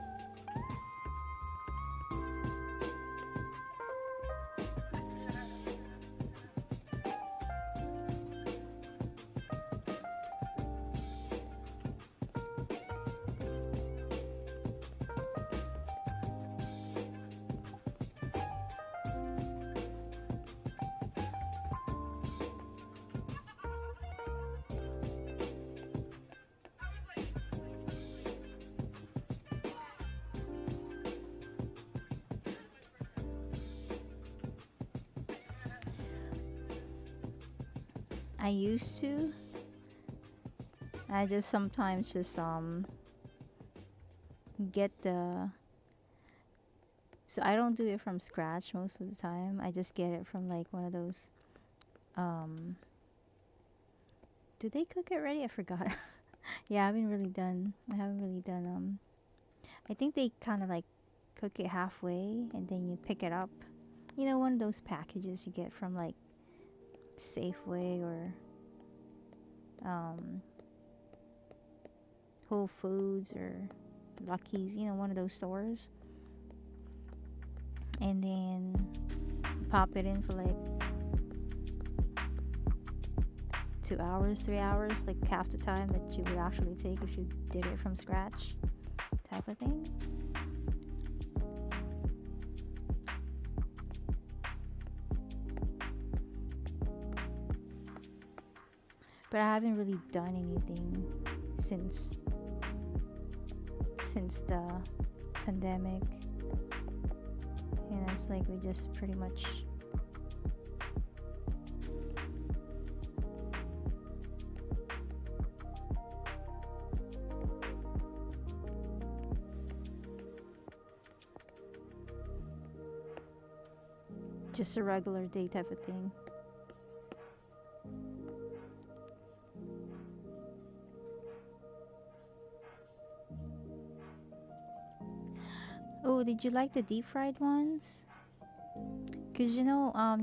I used to. I just sometimes just get so I don't do it from scratch most of the time. I just get it from like one of those do they cook it ready? I forgot. Yeah, I haven't really done I think they kind of like cook it halfway and then you pick it up. You know, one of those packages you get from like Safeway or Whole Foods or Lucky's, you know, one of those stores. And then pop it in for like 2 hours, 3 hours, like half the time that you would actually take if you did it from scratch, type of thing. But I haven't really done anything since the pandemic. And it's like we just pretty much just a regular day type of thing. Oh, did you like the deep fried ones? Cause you know, I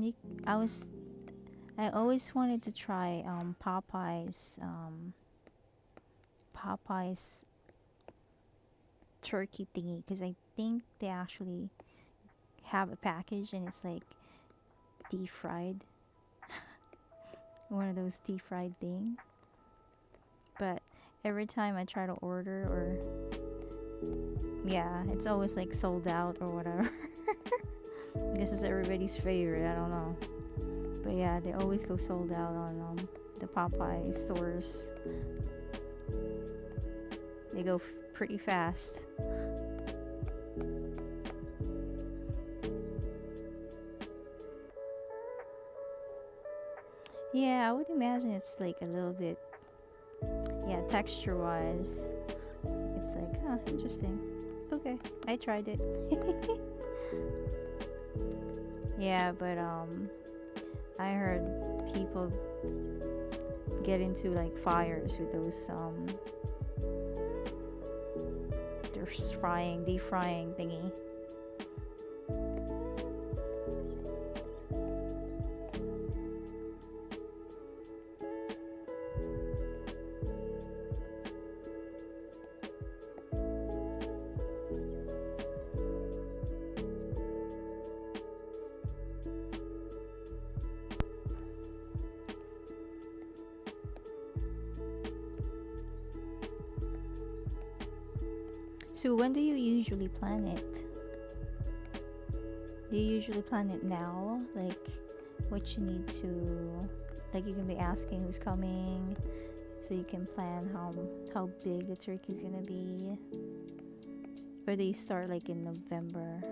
always wanted to try Popeyes turkey thingy, cause I think they actually have a package and it's like deep fried, one of those deep fried thing. But every time I try to order, or yeah, it's always like sold out or whatever. This is everybody's favorite. I don't know, but yeah, they always go sold out on the Popeye stores. They go pretty fast. Yeah, I would imagine it's like a little bit, yeah, texture wise, it's like, huh, interesting. Okay, I tried it. Yeah, but I heard people get into like fires with those they're deep frying thingy. So when do you usually plan it? Do you usually plan it now? Like what you need to, like you can be asking who's coming, so you can plan how big the turkey's gonna be? Or do you start like in November?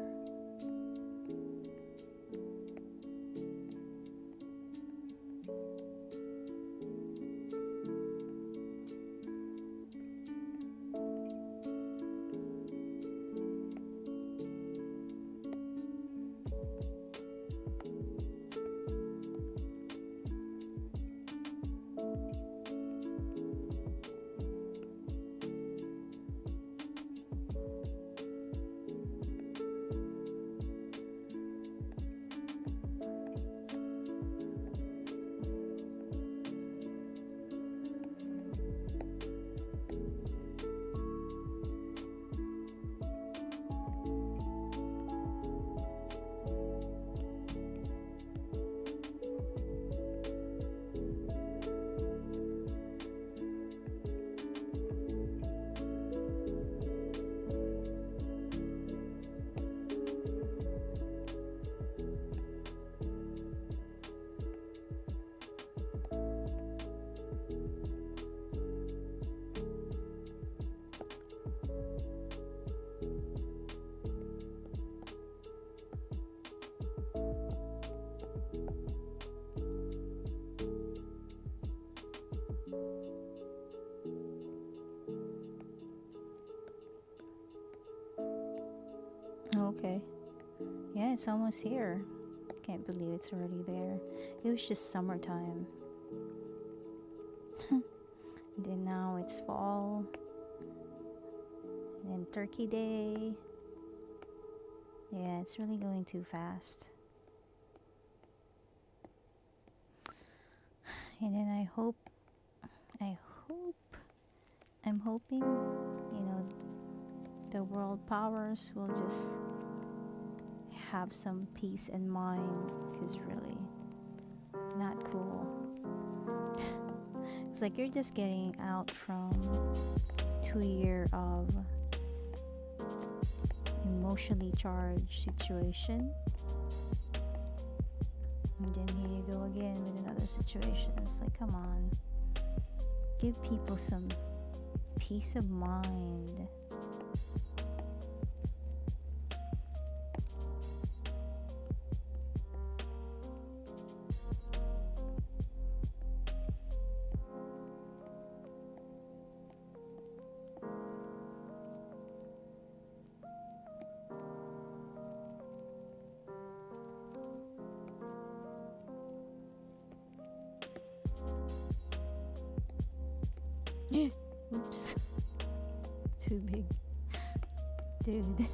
Okay. Yeah, it's almost here. Can't believe it's already there. It was just summertime. Then now it's fall. And then Turkey Day. Yeah, it's really going too fast. And then I'm hoping, you know, the world powers will just have some peace in mind, because really not cool. It's like you're just getting out from 2 years of emotionally charged situation, and then here you go again with another situation. It's like, come on, give people some peace of mind. Oops. Too big. Dude.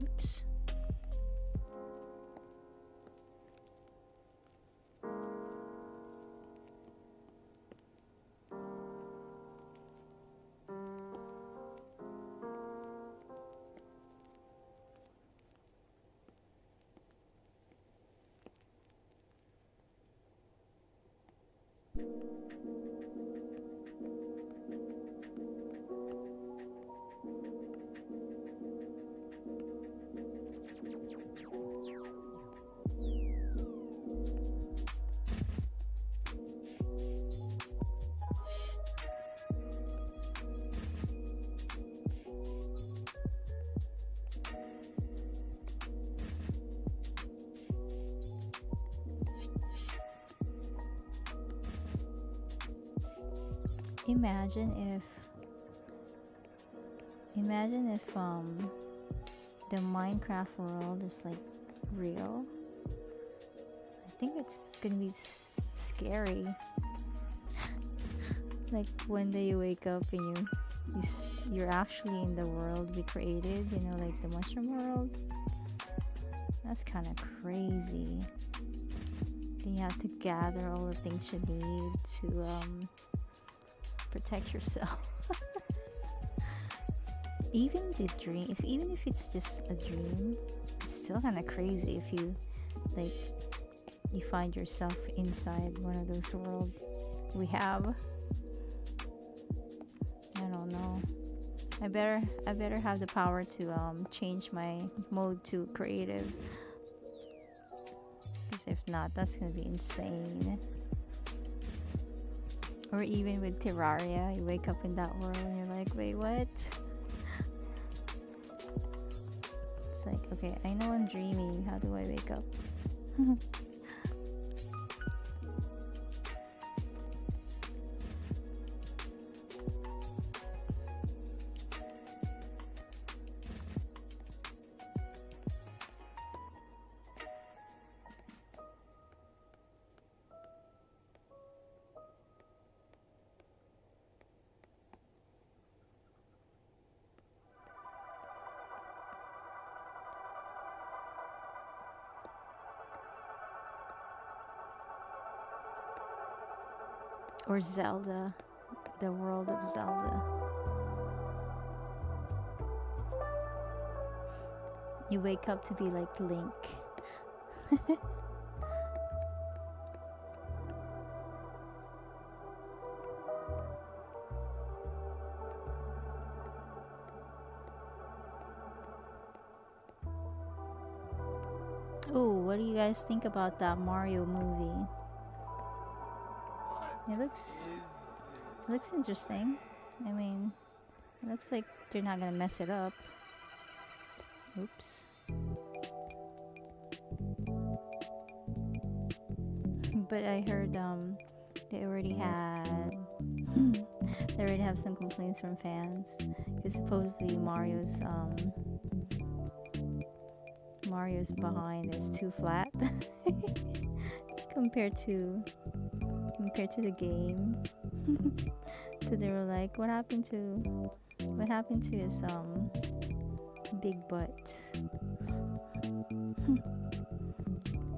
Oops. Imagine if the Minecraft world is like real. I think it's gonna be scary. Like one day you wake up and you're actually in the world we created, you know, like the mushroom world. That's kind of crazy. Then you have to gather all the things you need to protect yourself. Even the dream, even if it's just a dream, it's still kind of crazy if you find yourself inside one of those worlds we have. I don't know. I better have the power to change my mode to creative, because if not, that's gonna be insane. Or even with Terraria, you wake up in that world and you're like, wait, what? It's like, okay, I know I'm dreaming. How do I wake up? Or Zelda, the world of Zelda. You wake up to be like Link. Oh, what do you guys think about that Mario movie? It looks interesting. I mean, it looks like they're not gonna mess it up. Oops. But I heard they already have some complaints from fans, because supposedly Mario's behind is too flat compared to the game. So they were like, what happened to his big butt?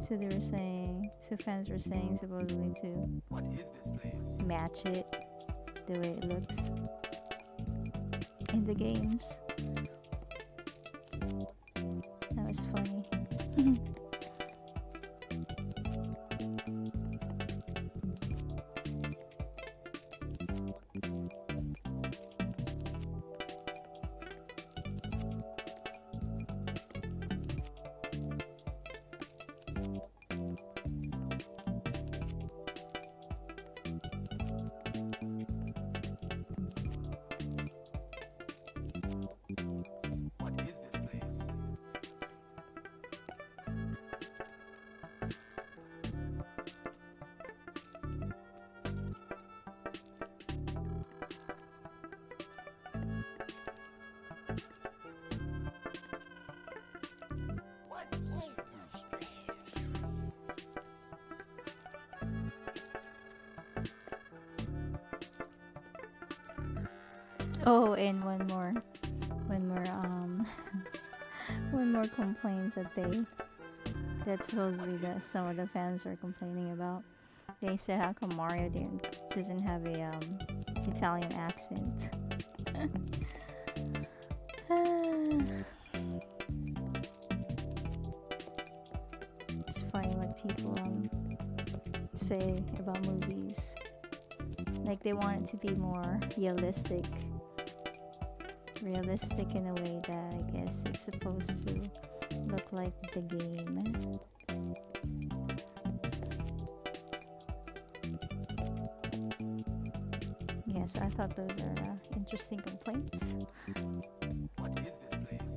So they were saying, so fans were saying supposedly to What is this place? match it the way it looks in the games. That was funny. What is this place? What is this place? Oh, and one more one more complaints that supposedly some of the fans are complaining about. They said how come Mario doesn't have a Italian accent. It's funny what people say about movies. Like they want it to be more realistic in a way that I guess it's supposed to look like the game. Yeah, so I thought those are interesting complaints. What is this place?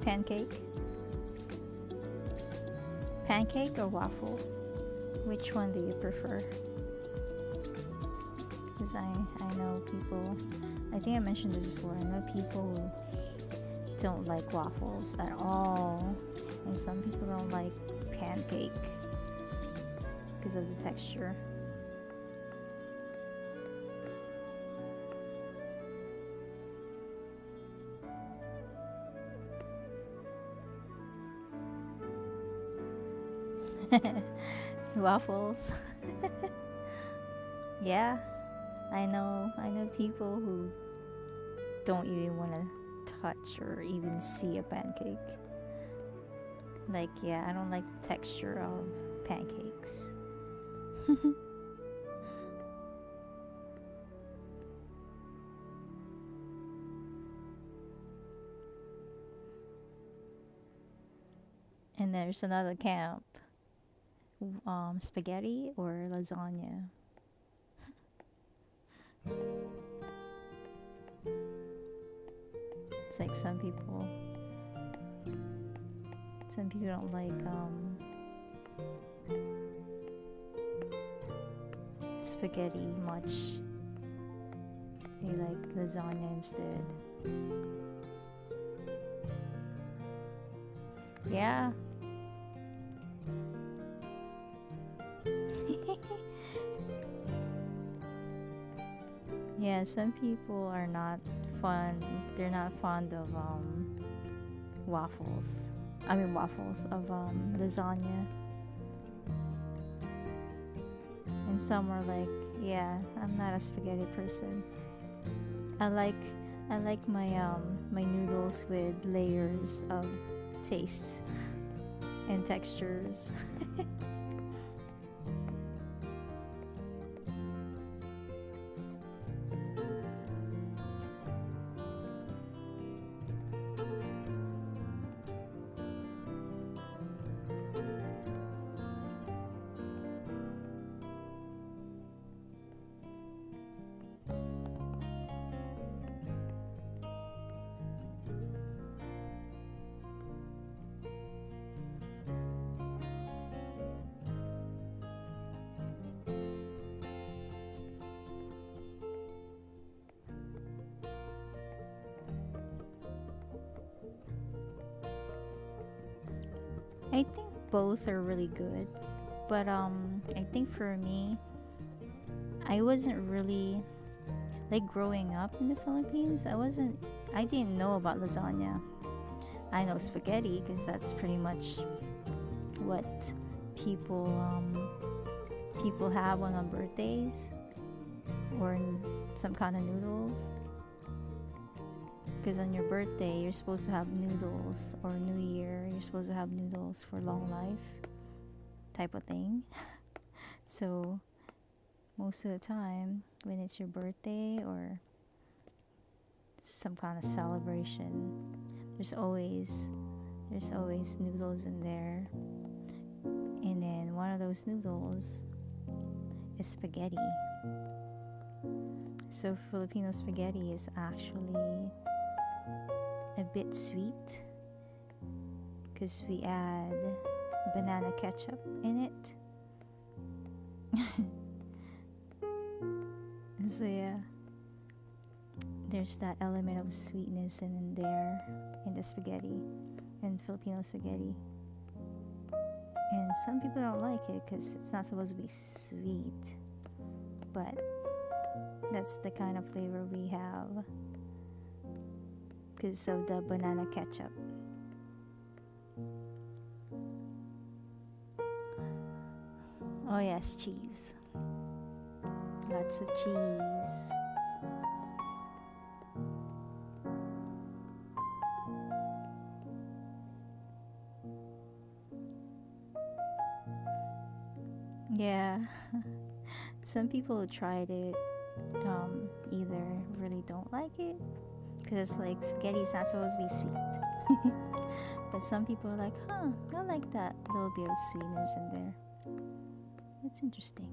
Pancake? Pancake or waffle? Which one do you prefer? Because I know people, I think I mentioned this before, I know people who don't like waffles at all, and some people don't like pancake because of the texture. Waffles. Yeah, I know people who don't even want to touch or even see a pancake. Like, yeah, I don't like the texture of pancakes. And there's another camp. Spaghetti or lasagna. It's like some people don't like spaghetti much. They like lasagna instead. Yeah. Yeah, some people are not fond. They're not fond of waffles. I mean waffles of lasagna. And some are like, yeah, I'm not a spaghetti person. I like my my noodles with layers of tastes and textures. I think both are really good, but I think for me, I wasn't really like growing up in the Philippines. I didn't know about lasagna. I know spaghetti because that's pretty much what people people have on birthdays or in some kind of noodles. Because on your birthday, you're supposed to have noodles, or New Year, you're supposed to have noodles for long life, type of thing. So most of the time, when it's your birthday or some kind of celebration, there's always noodles in there, and then one of those noodles is spaghetti. So Filipino spaghetti is actually a bit sweet because we add banana ketchup in it. So yeah, there's that element of sweetness in there in the spaghetti, in Filipino spaghetti. And some people don't like it because it's not supposed to be sweet, but that's the kind of flavor we have because of the banana ketchup. Oh yes, cheese. Lots of cheese. Yeah. Some people tried it, either really don't like it because it's like spaghetti is not supposed to be sweet. But some people are like, I like that little bit of sweetness in there. It's interesting.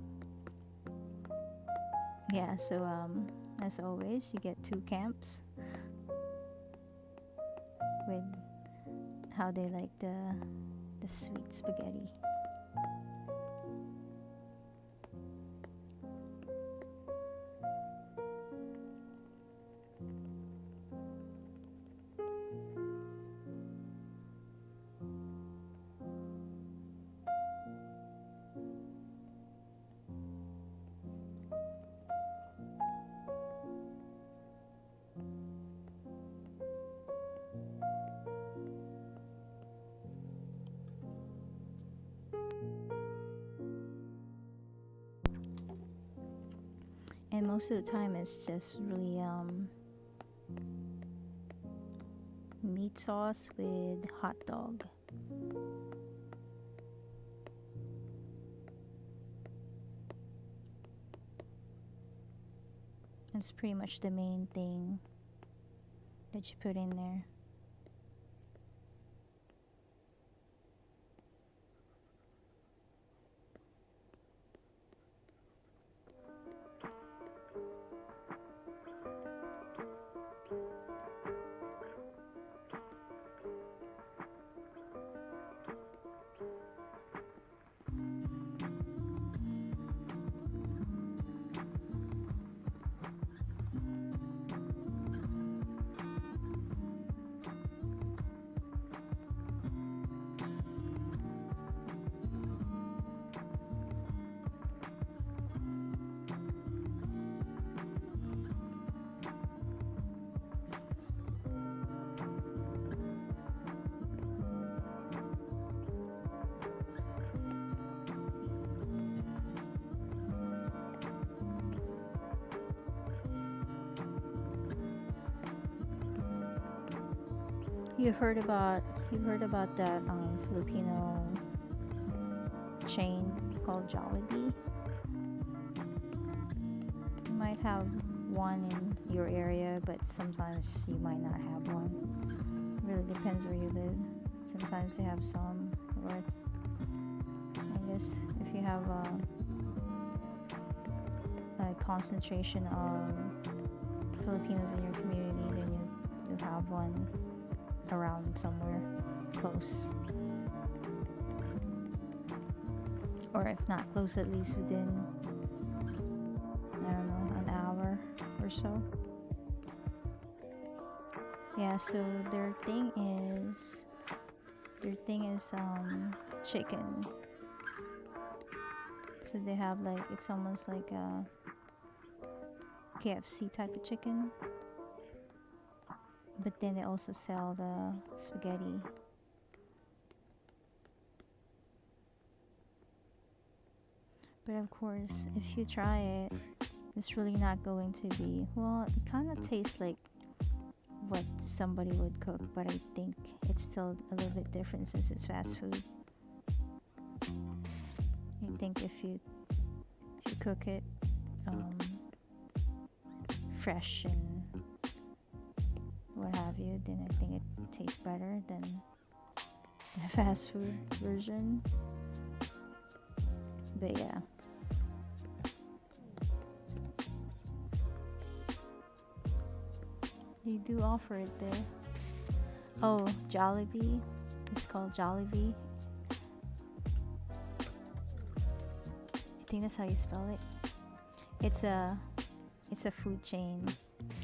Yeah, so as always, you get two camps with how they like the sweet spaghetti. And most of the time it's just really meat sauce with hot dog. It's pretty much the main thing that you put in there. You've heard about that Filipino chain called Jollibee? You might have one in your area, but sometimes you might not have one. Really depends where you live. Sometimes they have some, or it's, I guess if you have a concentration of Filipinos in your community, then you have one around somewhere close, or if not close, at least within, I don't know, an hour or so. Yeah, so their thing is chicken. So they have like, it's almost like a KFC type of chicken, but then they also sell the spaghetti. But of course, if you try it, it's really not going to be, well, it kind of tastes like what somebody would cook, but I think it's still a little bit different since it's fast food. I think if you cook it fresh and what have you, then I think it tastes better than the fast food version. But yeah, they do offer it there. Oh, Jollibee. It's called Jollibee. I think that's how you spell it. It's a food chain.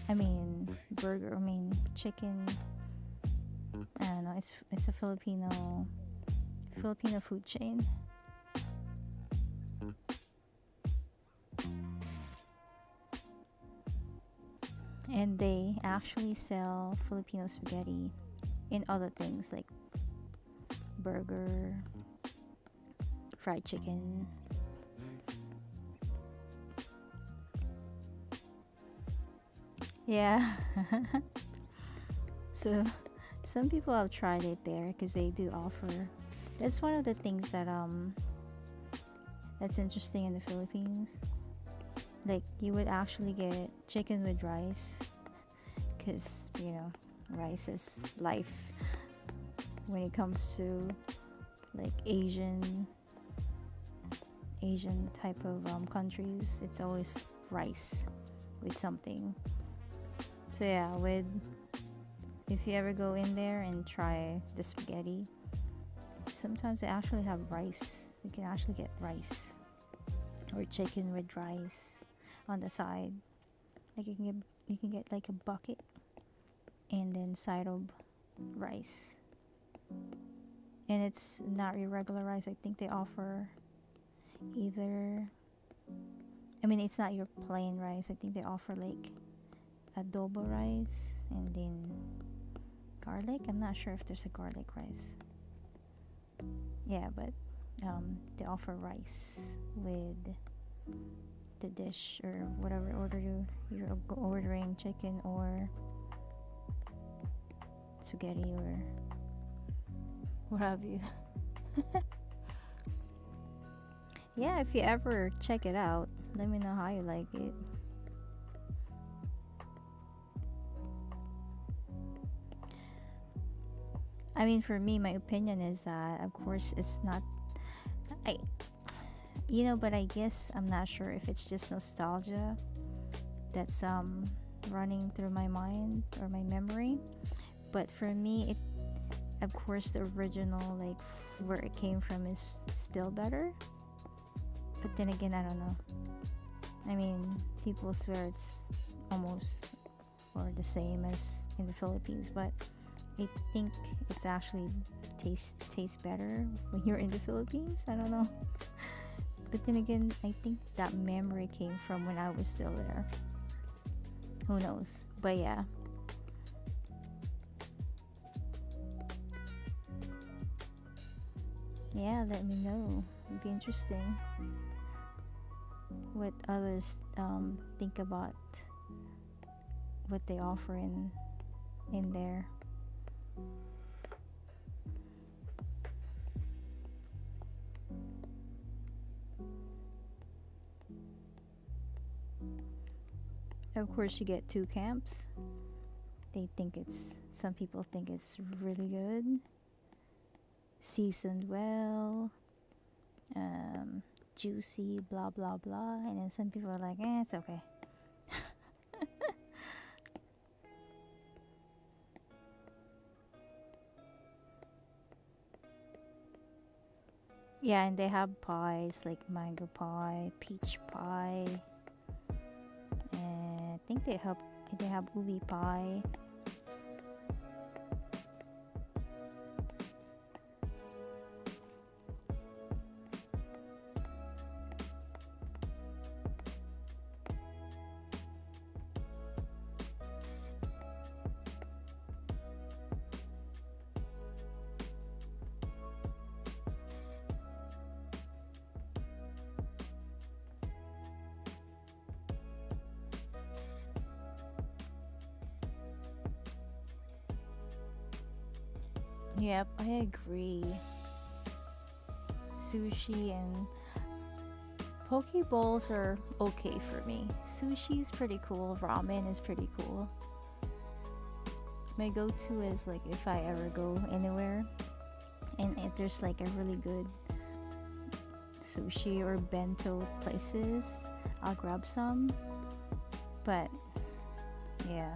I mean chicken. I don't know. It's a Filipino food chain. And they actually sell Filipino spaghetti in other things like burger, fried chicken. Yeah. So some people have tried it there because they do offer. That's one of the things that that's interesting in the Philippines. Like, you would actually get chicken with rice, because rice is life when it comes to like Asian type of countries. It's always rice with something. So yeah, with if you ever go in there and try the spaghetti, sometimes they actually have rice. You can actually get rice or chicken with rice on the side. Like you can get like a bucket and then side of rice. And it's not your regular rice. I think they offer either, I mean, it's not your plain rice. I think they offer like adobo rice and then garlic. I'm not sure if there's a garlic rice. Yeah, but they offer rice with the dish or whatever order you're ordering, chicken or spaghetti or what have you. Yeah, if you ever check it out, let me know how you like it. I mean, for me, my opinion is that, of course, it's not. But I guess I'm not sure if it's just nostalgia that's running through my mind or my memory. But for me, it, of course, the original, like where it came from, is still better. But then again, I don't know. I mean, people swear it's almost or the same as in the Philippines, but I think it's actually tastes better when you're in the Philippines. I don't know. But then again, I think that memory came from when I was still there. Who knows? But yeah. Yeah, let me know. It'd be interesting what others think about what they offer in there. Of course, you get two camps. Some people think it's really good, seasoned well, juicy, blah blah blah, and then some people are like, it's okay. Yeah, and they have pies like mango pie, peach pie, and I think they have ubi pie. Yep, I agree. Sushi and poke bowls are okay for me. Sushi is pretty cool. Ramen is pretty cool. My go-to is like if I ever go anywhere and if there's like a really good sushi or bento places, I'll grab some. But yeah.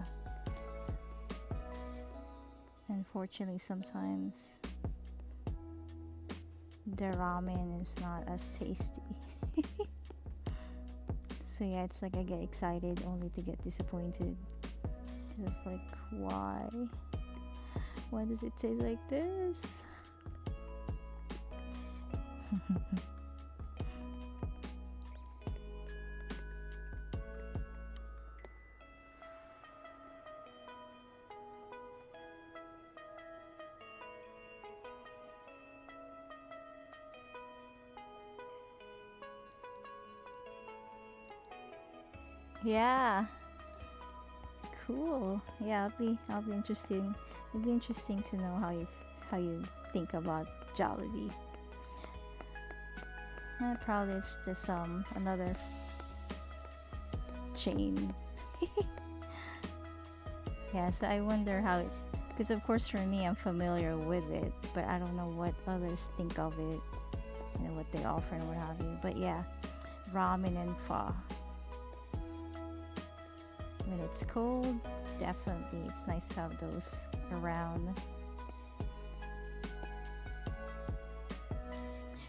Unfortunately, sometimes the ramen is not as tasty. So yeah, it's like I get excited only to get disappointed. It's like, why? Why does it taste like this? Yeah. Cool. Yeah, I'll be interesting. It'll be interesting to know how you think about Jollibee. Probably it's just another chain. Yeah, so I wonder how it, because of course for me I'm familiar with it, but I don't know what others think of it, what they offer and what have you. But yeah, ramen and pho. when it's cold, definitely it's nice to have those around.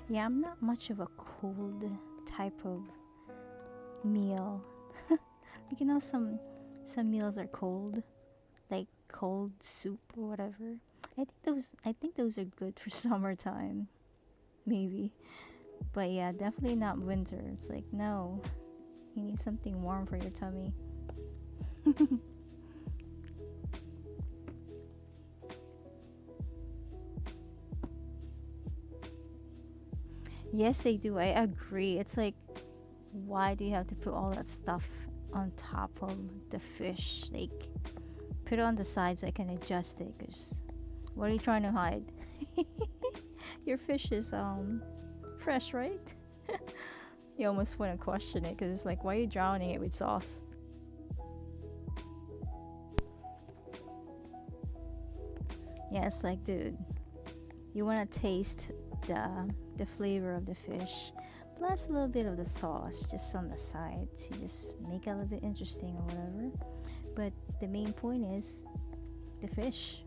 Yeah, I'm not much of a cold type of meal. You know, some meals are cold, like cold soup or whatever. I think those are good for summertime, maybe. But yeah, definitely not winter. It's like, no, you need something warm for your tummy. Yes, they do. I agree. It's like, why do you have to put all that stuff on top of the fish? Like, put it on the side so I can adjust it. Cause what are you trying to hide? Your fish is fresh, right? You almost want to question it because it's like, why are you drowning it with sauce? Yeah, it's like, dude, you want to taste the flavor of the fish plus a little bit of the sauce just on the side to just make it a little bit interesting or whatever. But the main point is the fish.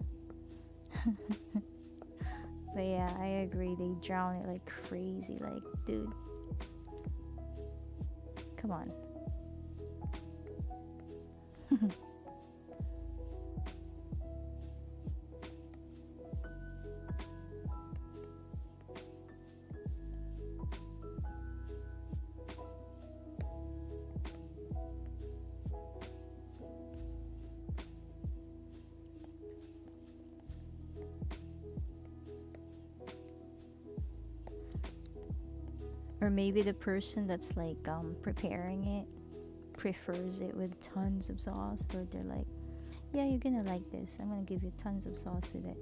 But yeah, I agree. They drown it like crazy. Like, dude, come on. Or maybe the person that's like preparing it prefers it with tons of sauce, or they're like, yeah, you're gonna like this, I'm gonna give you tons of sauce with it.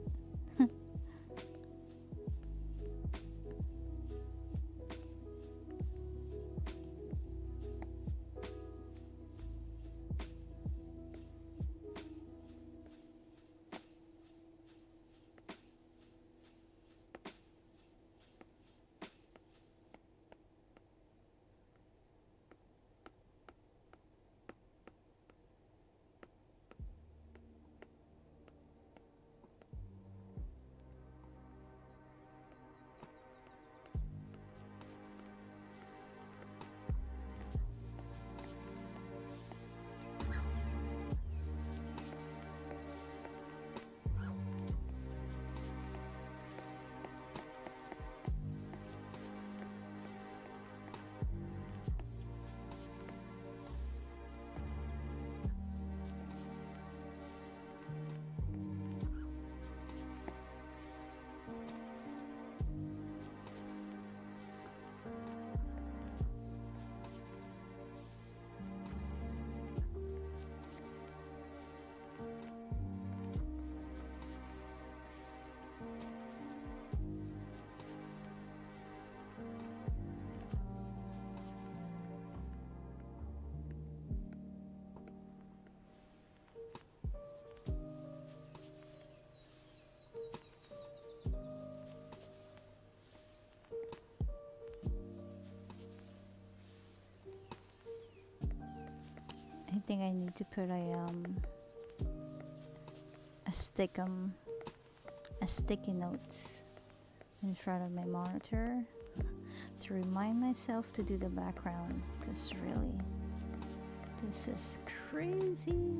I think I need to put a sticky notes in front of my monitor to remind myself to do the background, because really this is crazy.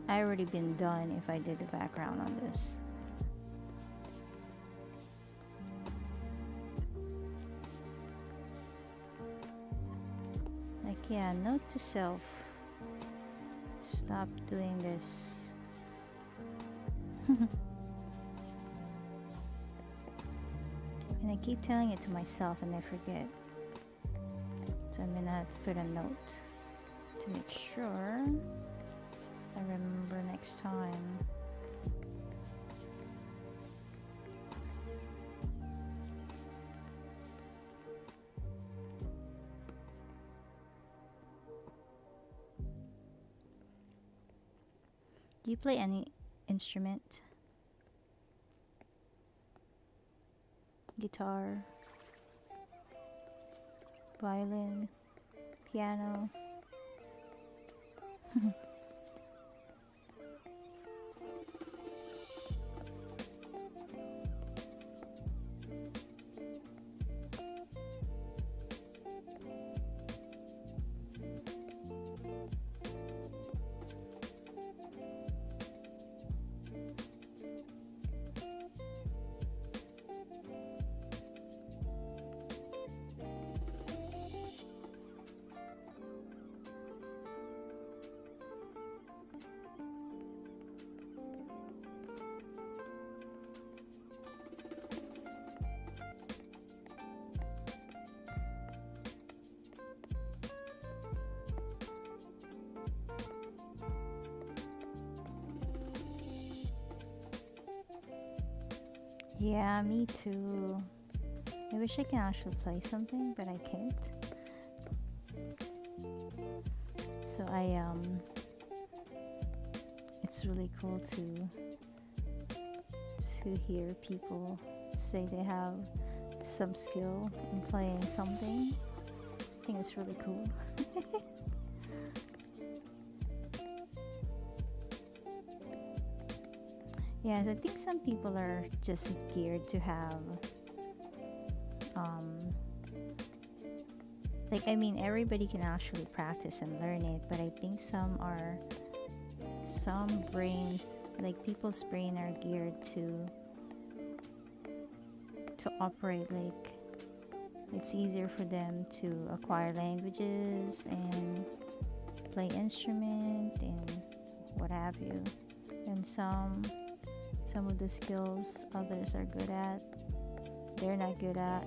I already been done if I did the background on this. Like, yeah, note to self, stop doing this. And I keep telling it to myself and I forget. So I'm gonna have to put a note to make sure I remember next time. Do you play any instrument? Guitar? Violin? piano. Yeah, me too. I wish I can actually play something, but I can't. So it's really cool to hear people say they have some skill in playing something. I think it's really cool. Yes, I think some people are just geared to have like, I mean, everybody can actually practice and learn it, but I think some brains, like people's brain, are geared to operate like it's easier for them to acquire languages and play instrument and what have you. And some of the skills others are good at, they're not good at,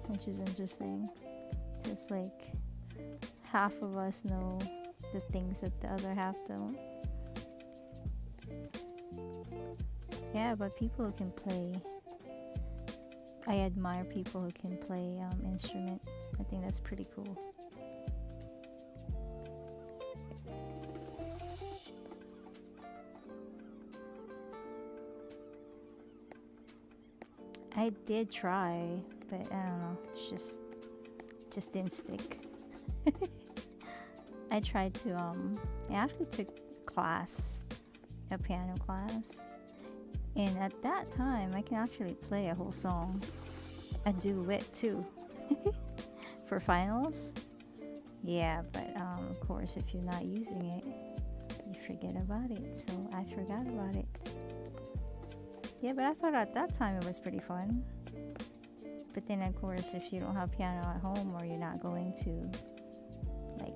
which is interesting. Just like half of us know the things that the other half don't. Yeah, but people who can play, I admire people who can play instrument. I think that's pretty cool. I did try, but I don't know. It's just didn't stick. I tried to I actually took a piano class, and at that time I can actually play a whole song, a duet too, for finals. Yeah, but of course, if you're not using it, you forget about it. So I forgot about it. Yeah, but I thought at that time it was pretty fun. But then, of course, if you don't have piano at home, or you're not going to like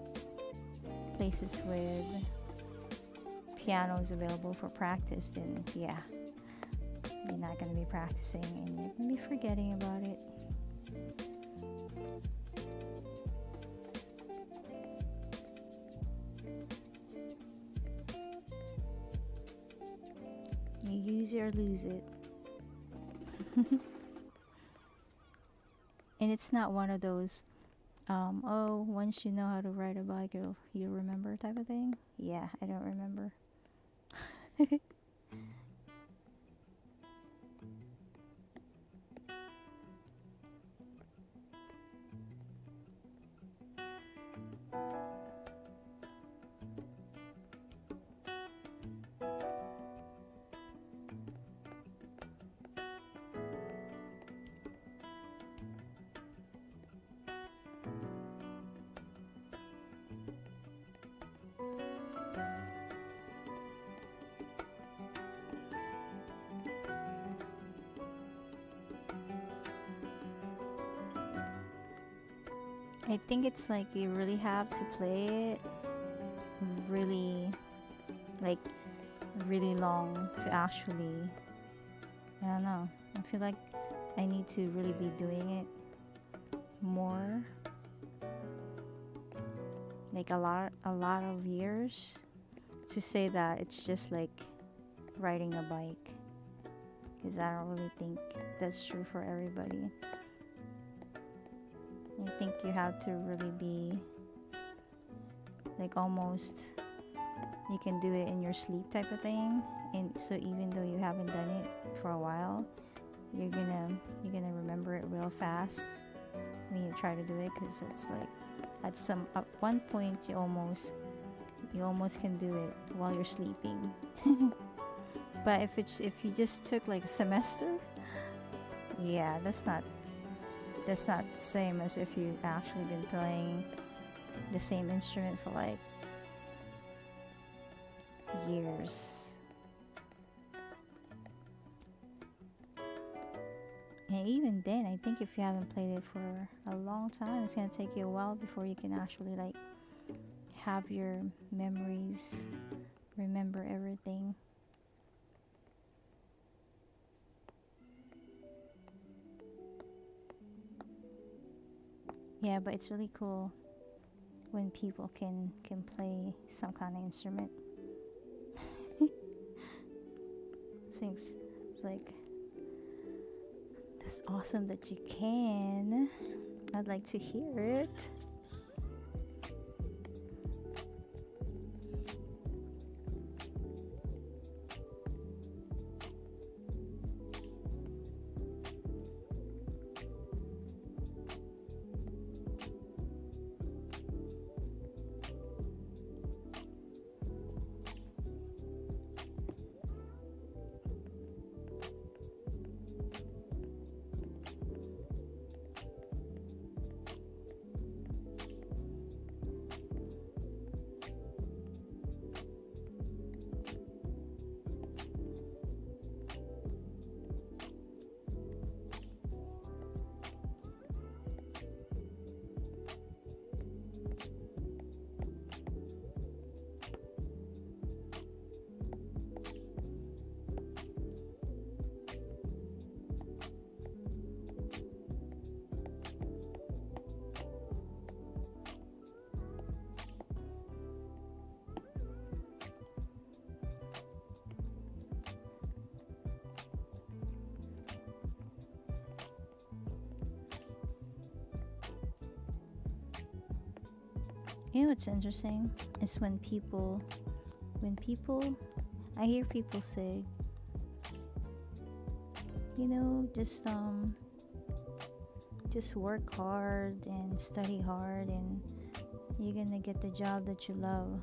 places with pianos available for practice, then yeah, you're not going to be practicing and you're going to be forgetting about it. You use it or lose it. And it's not one of those, oh, once you know how to ride a bike, you'll remember type of thing. Yeah, I don't remember. I think it's like you really have to play it really, like, really long to actually, I don't know. I feel like I need to really be doing it more, like a lot of years, to say that it's just like riding a bike, because I don't really think that's true for everybody. I think you have to really be like almost, you can do it in your sleep type of thing, and so even though you haven't done it for a while, you're gonna remember it real fast when you try to do it, because it's like At one point you almost can do it while you're sleeping. But if you just took like a semester, yeah, that's not the same as if you've actually been playing the same instrument for like years. And even then, I think if you haven't played it for a long time, it's gonna take you a while before you can actually like have your memories, remember everything. Yeah, but it's really cool when people can play some kind of instrument. It's like, that's awesome that you can. I'd like to hear it. You know what's interesting is when people I hear people say, you know, just work hard and study hard and you're gonna get the job that you love.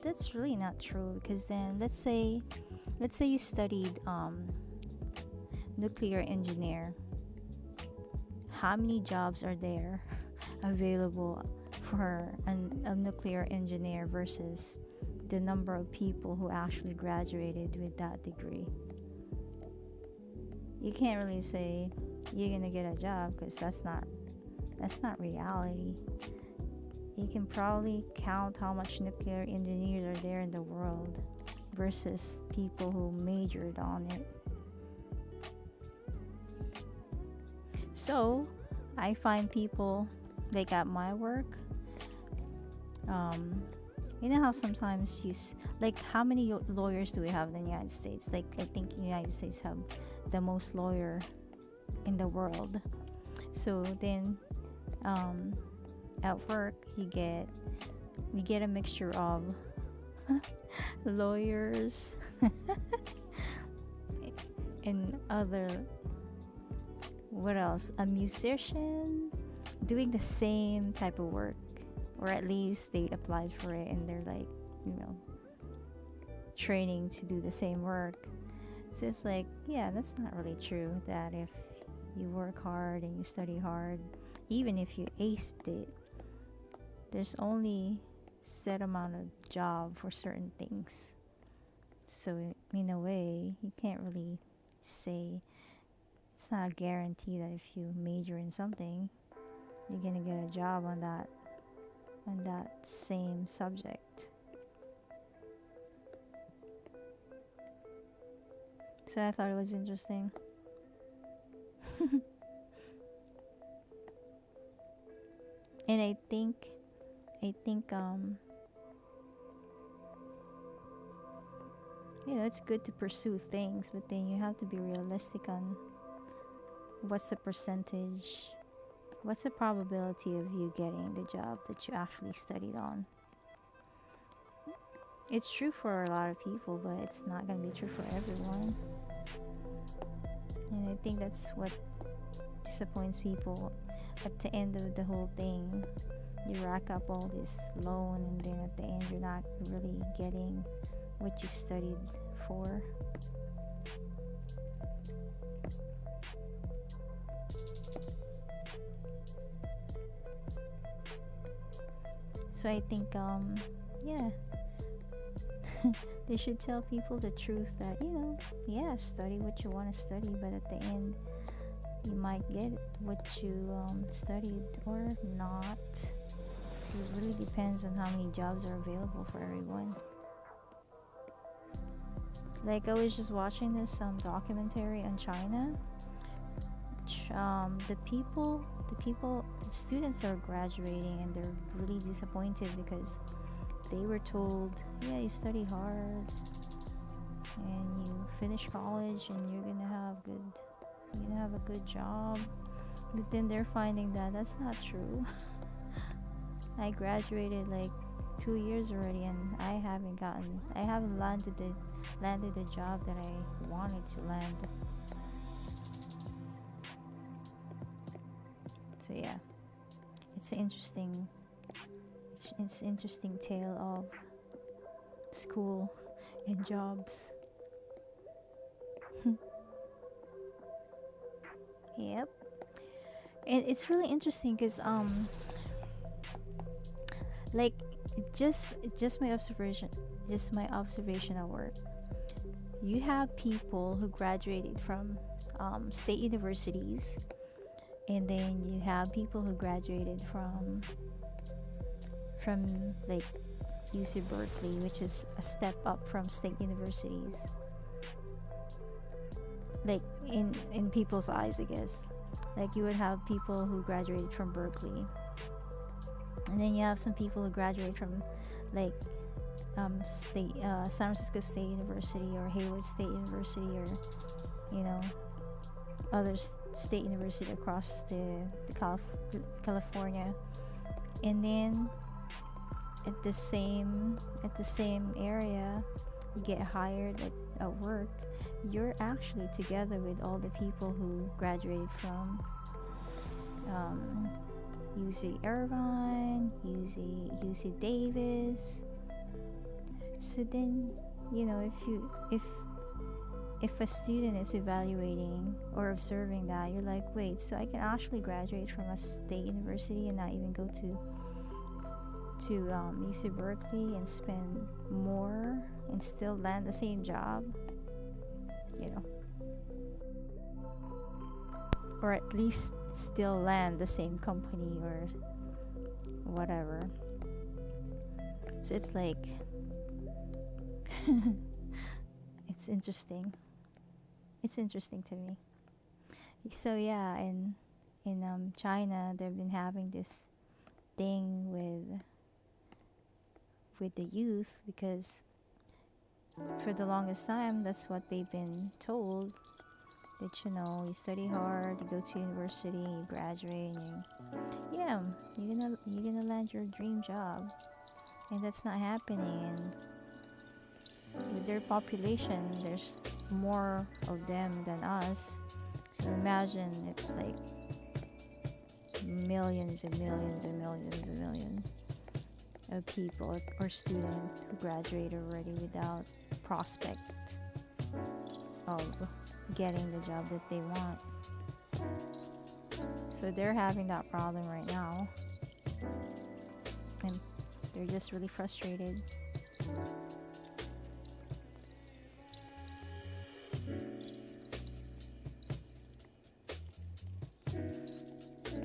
That's really not true, because then let's say you studied nuclear engineer. How many jobs are there available for a nuclear engineer versus the number of people who actually graduated with that degree? You can't really say you're gonna get a job, because that's not reality. You can probably count how much nuclear engineers are there in the world versus people who majored on it. So I find people like at my work, you know how sometimes like, how many lawyers do we have in the United States? Like, I think the United States have the most lawyer in the world. So then at work you get a mixture of lawyers and other, what else, a musician doing the same type of work, or at least they applied for it and they're like, you know, training to do the same work. So it's like, yeah, that's not really true, that if you work hard and you study hard, even if you aced it, there's only set amount of job for certain things. So in a way, you can't really say, it's not a guarantee that if you major in something, you're gonna get a job on that same subject. So I thought it was interesting. And I think you know, it's good to pursue things, but then you have to be realistic on what's the percentage, what's the probability of you getting the job that you actually studied on. It's true for a lot of people, but it's not going to be true for everyone. And I think that's what disappoints people. at the end of the whole thing, you rack up all this loan, and then at the end you're not really getting what you studied for. So I think yeah, they should tell people the truth that, yeah, study what you want to study, but at the end you might get what you studied or not. It really depends on how many jobs are available for everyone. Like, I was just watching this documentary on China. The students are graduating, and they're really disappointed because they were told, yeah, you study hard and you finish college and you're gonna have a good job. But then they're finding that that's not true. I graduated like 2 years already, and I haven't landed the job that I wanted to land. So yeah, it's an interesting tale of school and jobs. Yep. And it's really interesting because like, just my observation at work, you have people who graduated from state universities, and then you have people who graduated from like UC Berkeley, which is a step up from state universities, like in people's eyes, I guess. Like, you would have people who graduated from Berkeley, and then you have some people who graduate from like San Francisco State University or Hayward State University, or other state university across the California. And then at the same area you get hired at work, you're actually together with all the people who graduated from UC Irvine, UC Davis. So then, if a student is evaluating or observing that, you're like, wait, so I can actually graduate from a state university and not even go to UC Berkeley and spend more and still land the same job, or at least still land the same company or whatever. So it's like it's interesting to me. So yeah, in China, they've been having this thing with the youth, because for the longest time that's what they've been told, that you study hard, you go to university, you graduate, and you're gonna land your dream job. And that's not happening. And with their population, there's more of them than us. So imagine, it's like millions and millions and millions and millions of people or students who graduate already without prospect of getting the job that they want. So they're having that problem right now, and they're just really frustrated.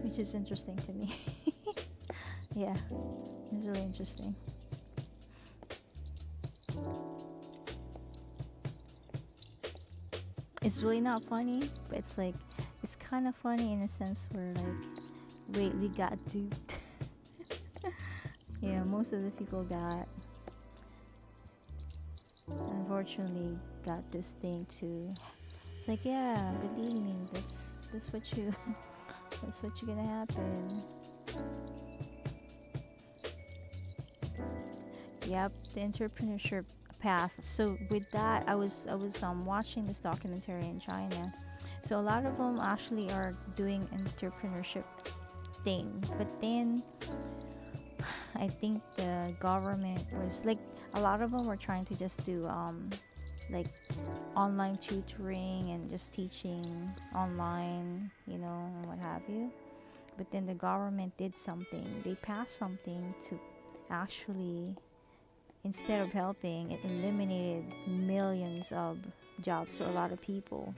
Which is interesting to me. Yeah, it's really interesting. It's really not funny, but it's kind of funny in a sense where, like, wait, we got duped. Yeah, most of the people unfortunately got this thing too. It's like, yeah, believe me, that's what you're gonna happen. Yep, the entrepreneurship path. So with that, I was watching this documentary in China. So a lot of them actually are doing entrepreneurship thing. But then I think the government was like, a lot of them were trying to just do like online tutoring and just teaching online, you know, and what have you. But then the government did something. They passed something to actually, instead of helping, it eliminated millions of jobs for a lot of people.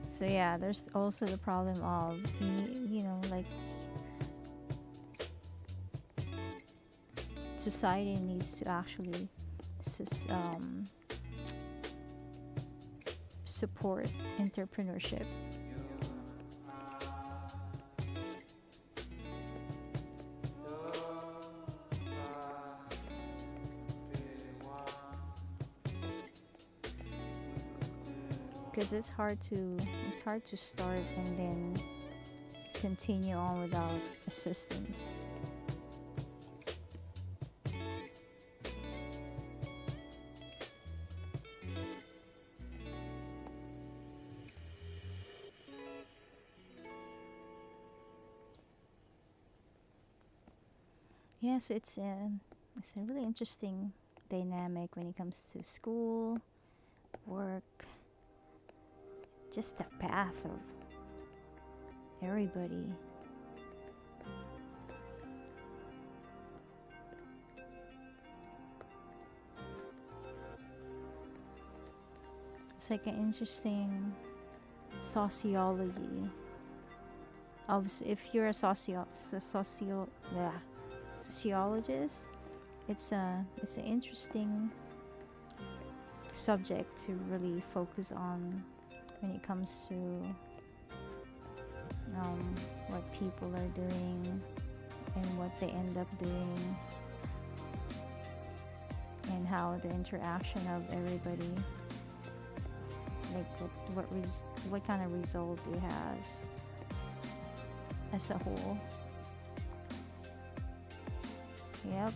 So yeah, there's also the problem of, you know, like society needs to actually support entrepreneurship. Because it's hard to start and then continue on without assistance. Yeah, so it's a really interesting dynamic when it comes to school, work, just the path of everybody. It's like an interesting sociology of if you're a sociologist. It's an interesting subject to really focus on when it comes to what people are doing and what they end up doing, and how the interaction of everybody, like what kind of result it has as a whole. Yep.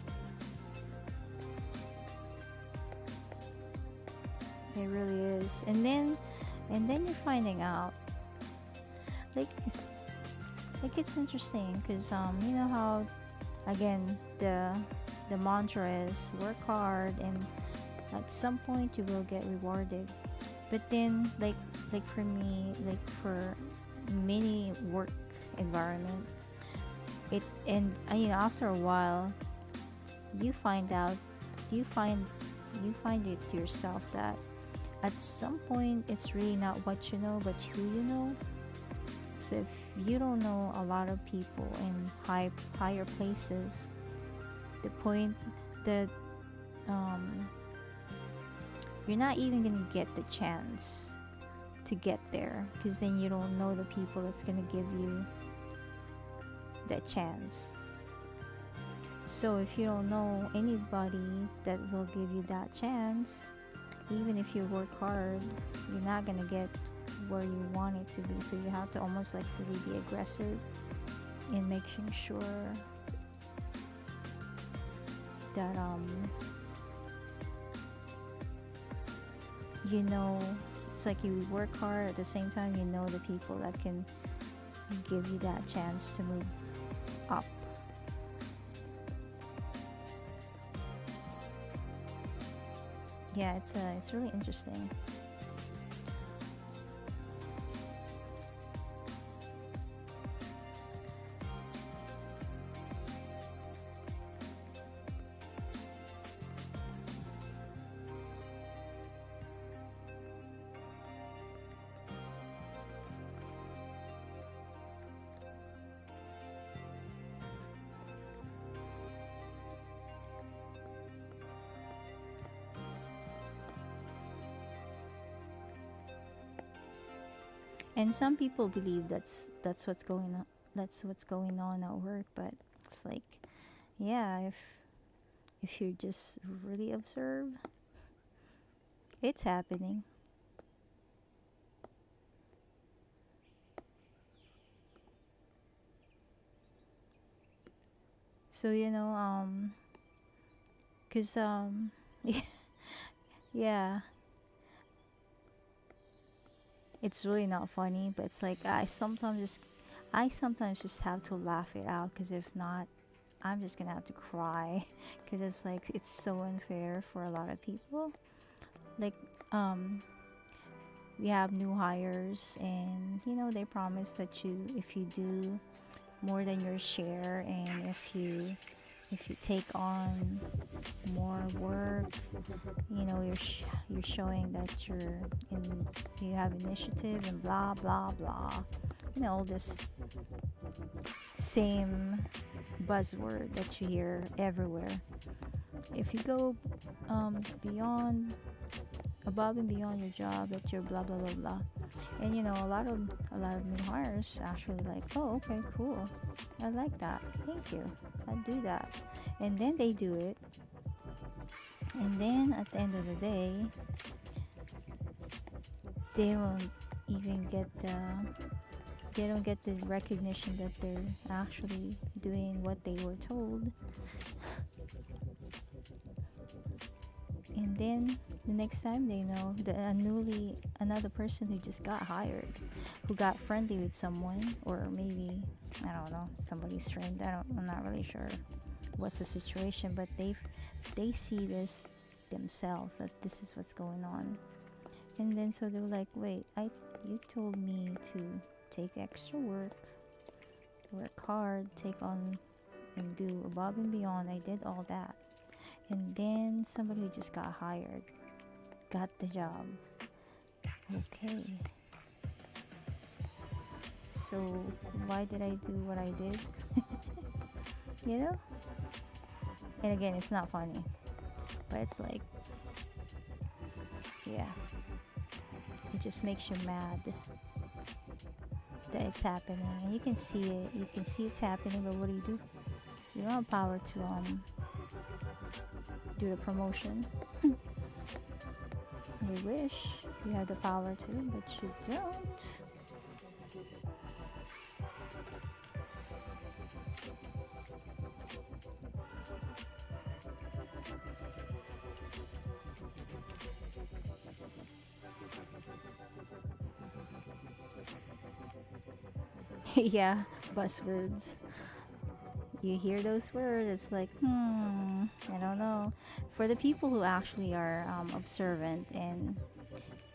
It really is. And then you're finding out, like it's interesting because you know how, again, the mantra is work hard and at some point you will get rewarded. But then like for me, like for many work environment, it, and you know, after a while you find it yourself that at some point it's really not what you know but who you know. So if you don't know a lot of people in higher places, the point that you're not even gonna get the chance to get there, because then you don't know the people that's gonna give you that chance. So if you don't know anybody that will give you that chance, even if you work hard, you're not gonna get where you want it to be. So you have to almost like really be aggressive in making sure that you know, it's like you work hard, at the same time you know the people that can give you that chance to move up. Yeah, it's really interesting. And some people believe that's what's going on. That's what's going on at work. But it's like, yeah, if you just really observe, it's happening. So you know, cause yeah, It's really not funny, but it's like I sometimes just have to laugh it out, because if not, I'm just gonna have to cry, because it's like it's so unfair for a lot of people. Like, we have new hires, and they promise that if you do more than your share, and if you take on more work, you're showing that you have initiative, and blah blah blah, all this same buzzword that you hear everywhere. If you go beyond, above and beyond your job, that you're blah blah blah blah. And a lot of new hires actually like, oh, okay, cool, I like that, thank you, I do that. And then they do it, and then at the end of the day, they don't even get the recognition that they're actually doing what they were told. And then the next time they know, another person who just got hired, who got friendly with someone, or maybe, I don't know, somebody's friend, I'm not really sure what's the situation, but they see this themselves, that this is what's going on. And then so they're like, wait, you told me to take extra work hard, take on and do above and beyond. I did all that, and then somebody who just got hired got the job. Okay, so why did I do what I did? And again, it's not funny, but it's like, yeah, it just makes you mad that it's happening, and you can see it's happening, but what do? You don't have power to do the promotion. You wish you had the power to, but you don't. Yeah, buzzwords. You hear those words, it's like, I don't know. For the people who actually are observant and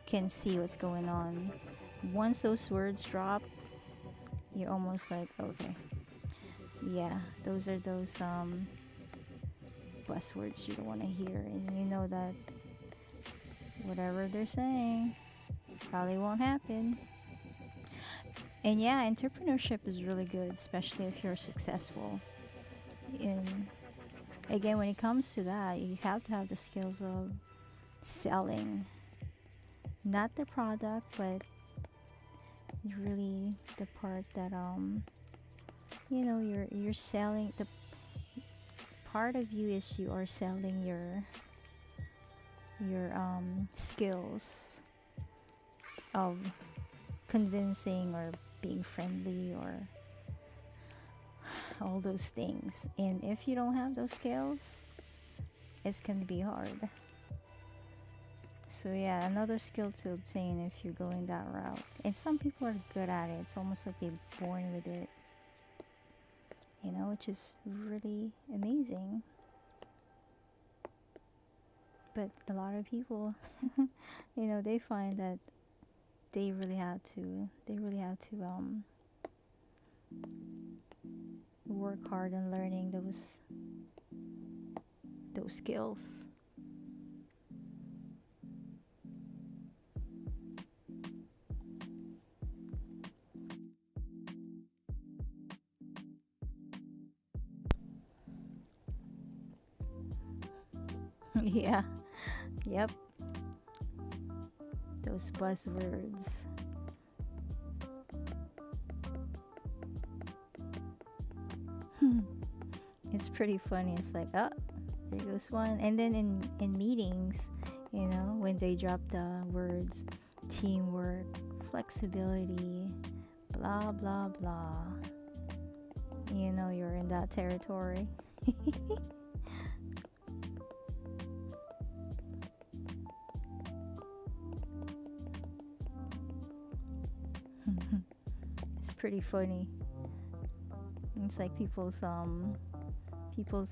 can see what's going on, once those words drop, you're almost like, okay, yeah, those are those buzzwords you don't want to hear, and you know that whatever they're saying probably won't happen. And yeah, entrepreneurship is really good, especially if you're successful. And again, when it comes to that, you have to have the skills of selling, not the product, but really the part that you're selling. The part of you is you are selling your skills of convincing or being friendly or all those things. And if you don't have those skills, it's going to be hard. So yeah, another skill to obtain if you're going that route. And some people are good at it. It's almost like they're born with it, which is really amazing. But a lot of people, they find that they really have to work hard on learning those skills. Yeah. Yep. Those buzzwords. It's pretty funny. It's like, oh, there goes one. And then in meetings, when they drop the words teamwork, flexibility, blah blah blah, you're in that territory. It's pretty funny. It's like people's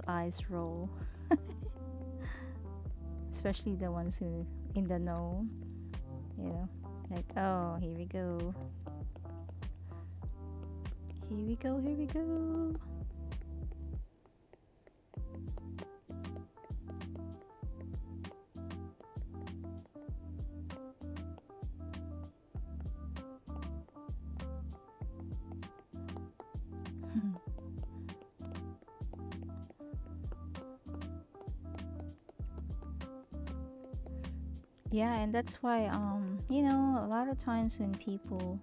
eyes roll, especially the ones who in the know, you know, like, oh, here we go, here we go, here we go. Yeah, and that's why you know, a lot of times when people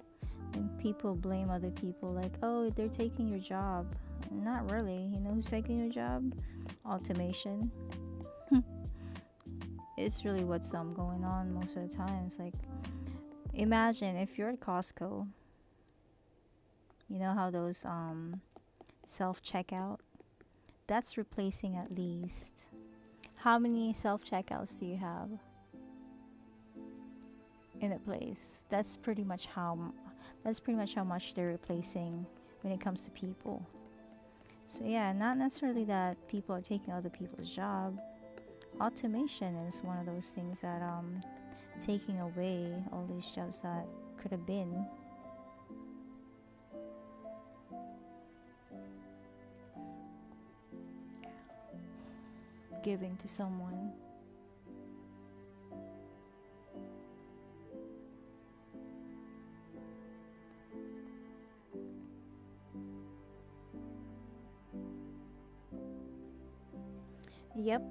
blame other people, like, oh, they're taking your job. Not really. You know who's taking your job? Automation. It's really what's going on most of the time. It's like, imagine if you're at Costco, you know how those self checkout, that's replacing at least, how many self checkouts do you have in a place? That's pretty much how much they're replacing when it comes to people. So yeah, not necessarily that people are taking other people's job. Automation is one of those things that taking away all these jobs that could have been. Giving to someone. Yep.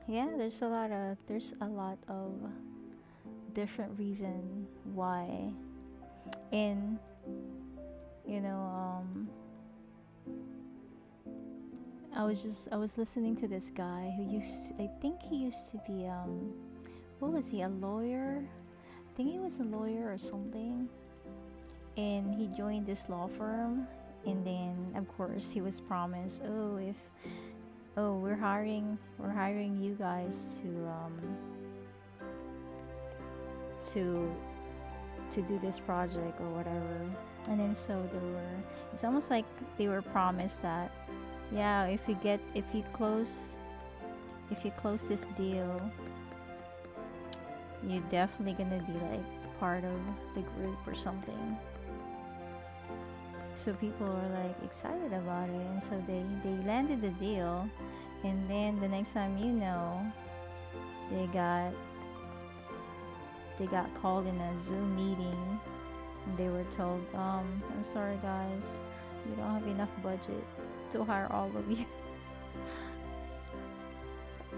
Yeah, there's a lot of different reason why. And you know, I was listening to this guy who I think he used to be what was he, a lawyer? I think he was a lawyer or something. And he joined this law firm, and then of course he was promised, we're hiring you guys to do this project or whatever. And then so it's almost like they were promised that, yeah, if you close this deal, you're definitely gonna be like part of the group or something. So people were like excited about it, and so they landed the deal. And then the next time, you know, they got called in a Zoom meeting, and they were told, I'm sorry guys, we don't have enough budget to hire all of you.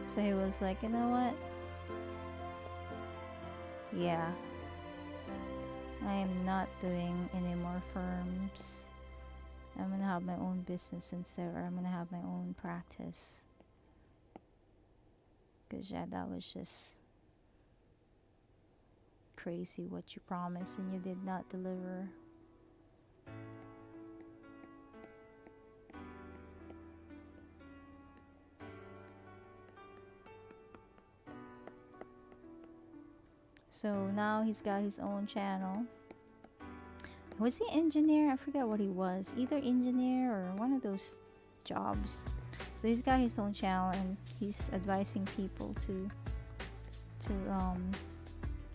So he was like, you know what, yeah, I am not doing any more firms. I'm gonna have my own business instead, or I'm gonna have my own practice. Because yeah, that was just crazy what you promised and you did not deliver. So now he's got his own channel. Was he engineer? I forget what he was. Either engineer or one of those jobs. So he's got his own channel, and he's advising people to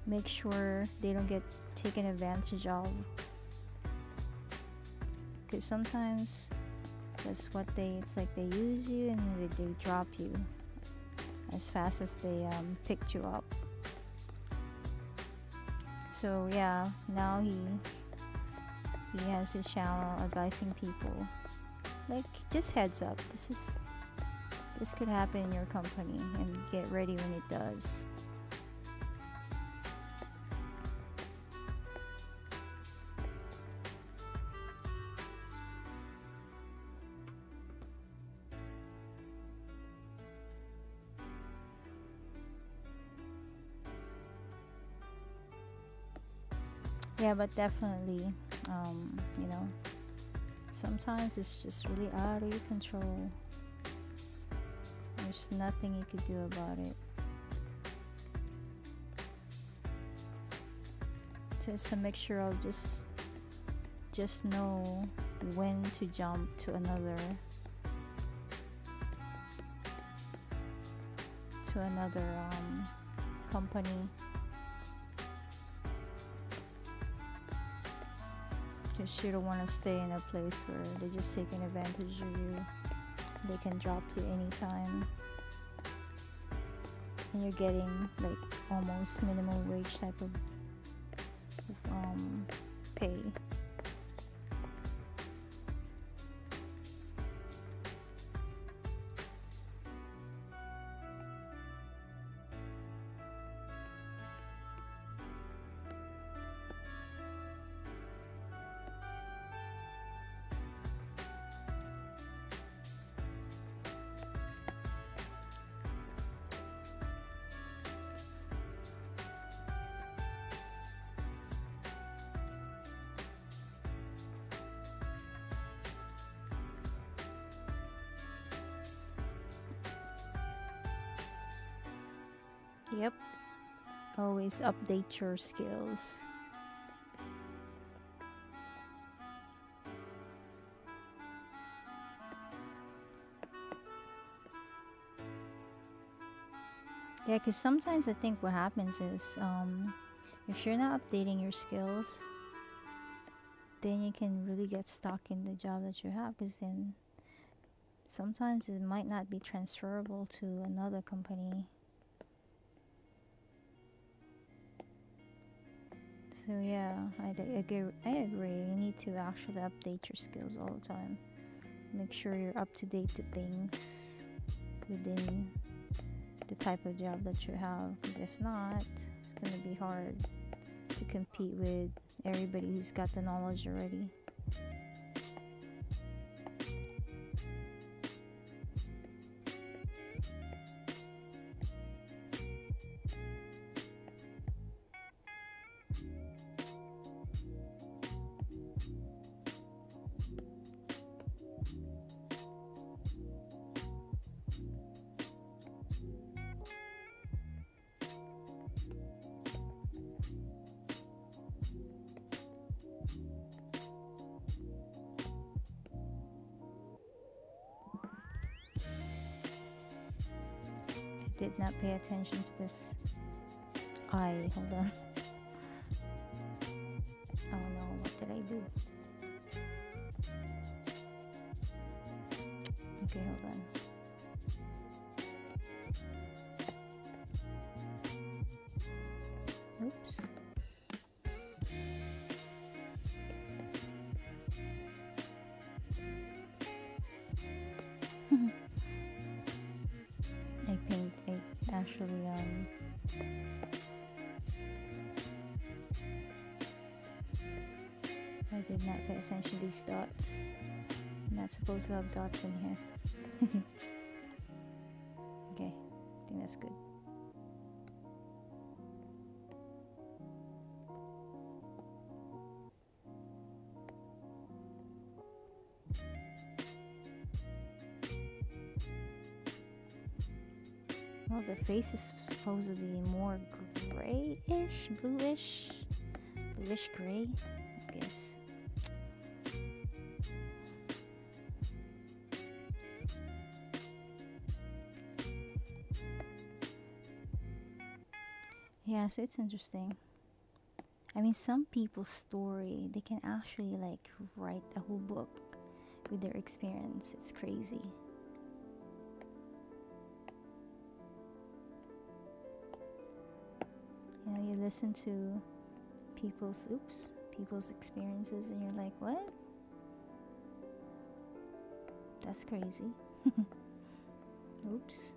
make sure they don't get taken advantage of. Because sometimes that's what it's like they use you and they drop you as fast as they picked you up. So yeah, now he has his channel advising people, like, just heads up, this could happen in your company, and get ready when it does. Yeah, but definitely, you know, sometimes it's just really out of your control. There's nothing you could do about it. So it's a mixture of just know when to jump to another company. Because you don't want to stay in a place where they're just taking advantage of you. They can drop you anytime. And you're getting like almost minimum wage type of pay. Yep. Always update your skills. Yeah, because sometimes I think what happens is if you're not updating your skills, then you can really get stuck in the job that you have, because then sometimes it might not be transferable to another company. So yeah, I agree. You need to actually update your skills all the time. Make sure you're up to date to things within the type of job that you have. Because if not, it's going to be hard to compete with everybody who's got the knowledge already. Did not pay attention to this. Hold on. Oh no, what did I do? Okay, hold on. Oops. I did not pay attention to these dots. I'm not supposed to have dots in here. Okay, I think that's good. Well, the face is supposed to be more grayish, bluish gray, I guess. Yeah, so it's interesting. I mean, some people's story, they can actually like write a whole book with their experience. It's crazy. You know, you listen to people's experiences and you're like, what? That's crazy. Oops.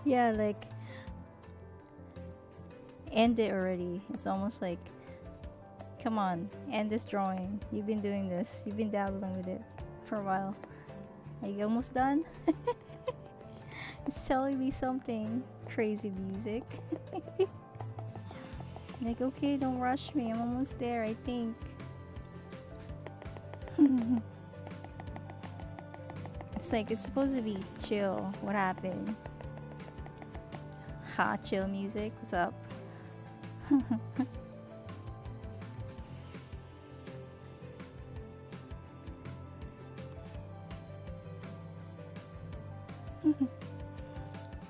Yeah, like end it already. It's almost like, come on, end this drawing. You've been doing this. You've been dabbling with it for a while. Are you almost done? It's telling me something. Crazy music. Like, okay, don't rush me. I'm almost there, I think. It's like, it's supposed to be chill. What happened? Ha, chill music. What's up?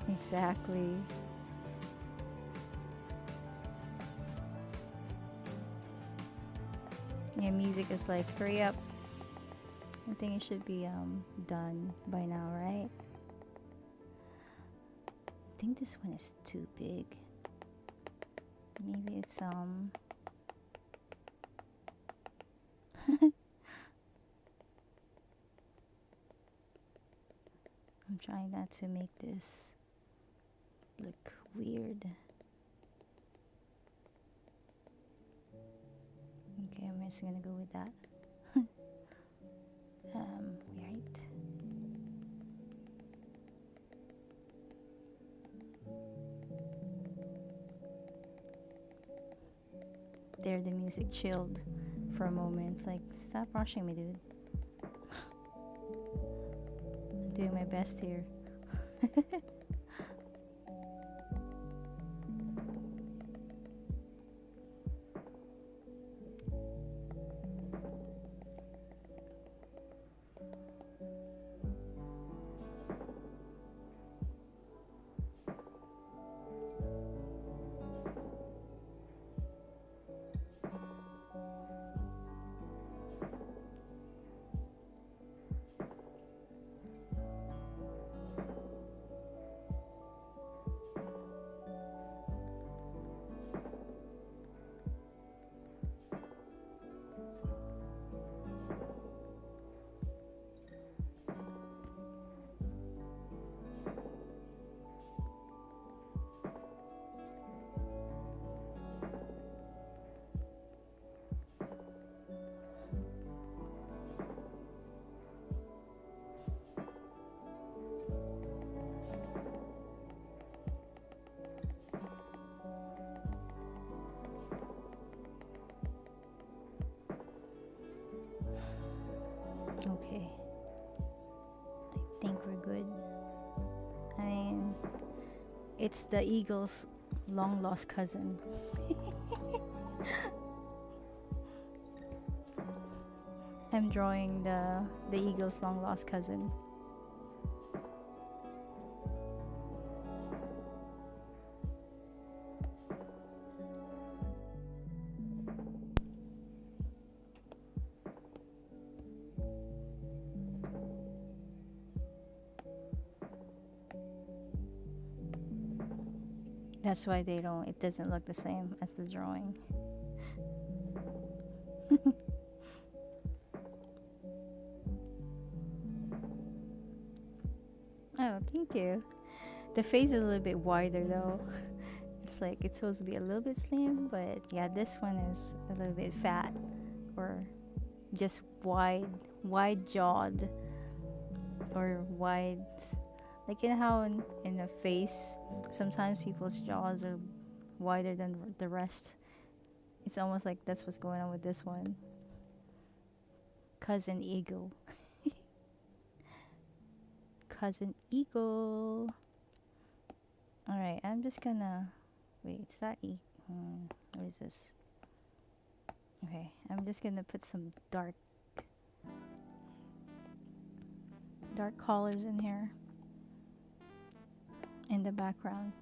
Exactly. Yeah, music is like, hurry up. I think it should be done by now, right? I think this one is too big. Maybe it's I'm trying not to make this look weird. Okay, I'm just gonna go with that. Right. There, the music chilled for a moment. It's like, stop rushing me, dude. I'm doing my best here. Okay. I think we're good. I mean, it's the eagle's long lost cousin. I'm drawing the eagle's long lost cousin. That's why it doesn't look the same as the drawing. Oh, thank you. The face is a little bit wider though. It's like, it's supposed to be a little bit slim, but yeah, this one is a little bit fat or just wide jawed or wide. Like, you know how in the face, sometimes people's jaws are wider than the rest. It's almost like that's what's going on with this one. Cousin Eagle. Cousin Eagle. Alright, I'm just gonna... Wait, is that what is this? Okay, I'm just gonna put some dark colors in here. In the background.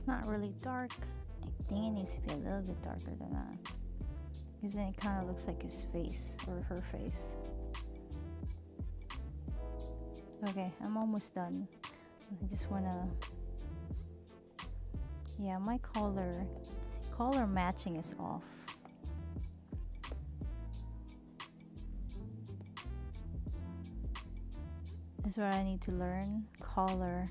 It's not really dark. I think it needs to be a little bit darker than that. Because then it kind of looks like his face or her face. Okay, I'm almost done. I just wanna... Yeah, my color matching is off. That's what I need to learn. Color.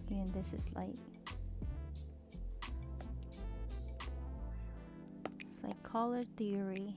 And this is light. It's like color theory.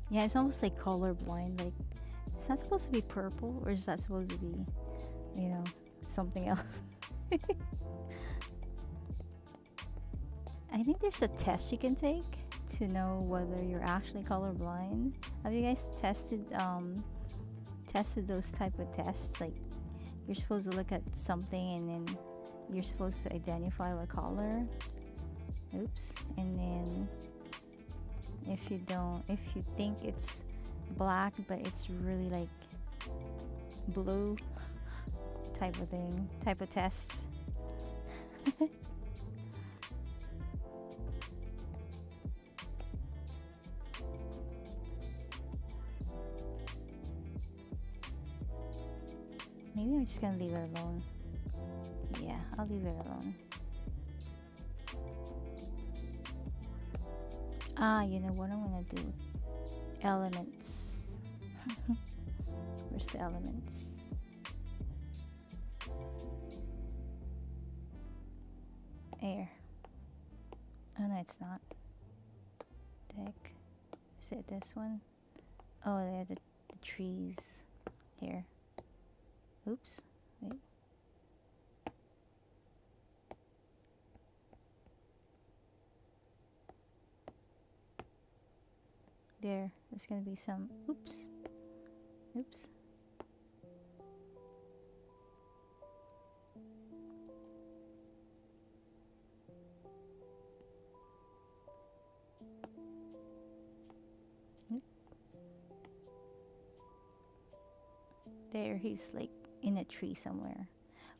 Yeah, it's almost like colorblind. Like, is that supposed to be purple or is that supposed to be, you know, something else? I think there's a test you can take to know whether you're actually colorblind. Have you guys tested those type of tests? Like, you're supposed to look at something and then you're supposed to identify what color. Oops. And then if you think it's black but it's really like blue type of thing, type of tests. Maybe I'm just gonna leave it alone. Yeah, I'll leave it alone. You know what I'm gonna do? Elements. Where's the elements? Air. Oh no, it's not. Deck. Is it this one? Oh, they're the trees. Here. Oops. Wait. There's gonna be some. Oops. There, he's like in a tree somewhere.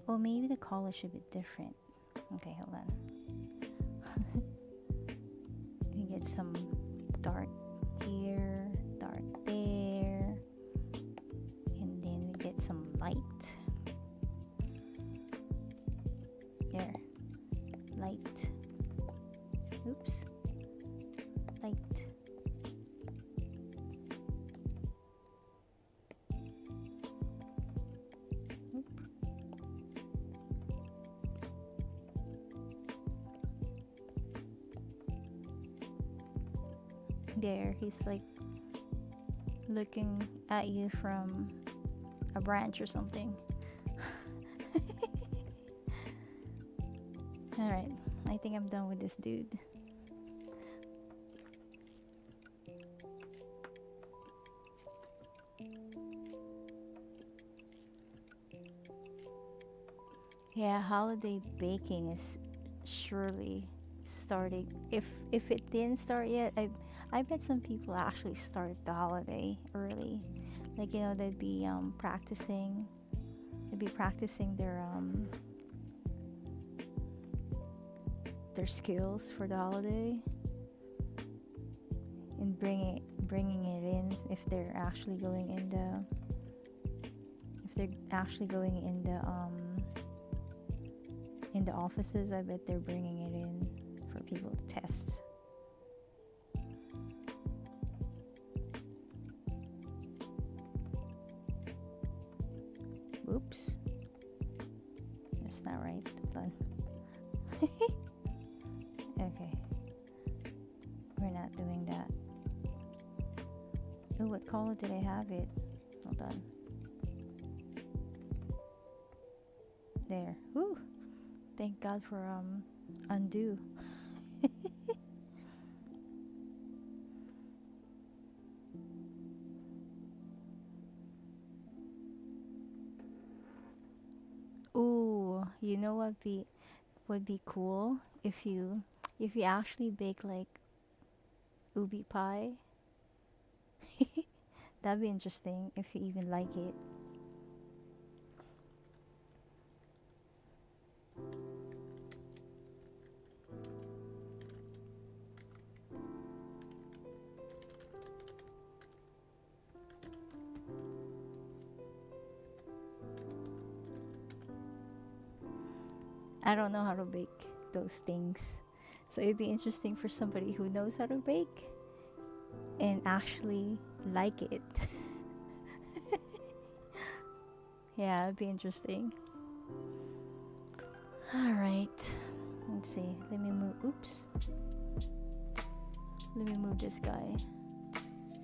Oh, maybe the color should be different. Okay, hold on. You get some dark here, dark there, and then we get some light. There, light. Oops, light. Oop. There, he's like looking at you from a branch or something. Alright, I think I'm done with this dude. Yeah, holiday baking is surely starting. If it didn't start yet, I bet some people actually start the holiday early. Like, you know, they'd be practicing their skills for the holiday and bringing it in if they're actually going in the offices. I bet they're bringing it in for people to test. Oops, that's not right. Hold on. Okay, we're not doing that. Oh, what color did I have it? Hold on. There. Woo! Thank God for undo. Ooh, you know what would be cool if you actually bake like ubi pie. That'd be interesting if you even like it. I don't know how to bake those things. So it'd be interesting for somebody who knows how to bake and actually like it. Yeah, it'd be interesting. Alright. Let's see. Let me move. Oops. Let me move this guy.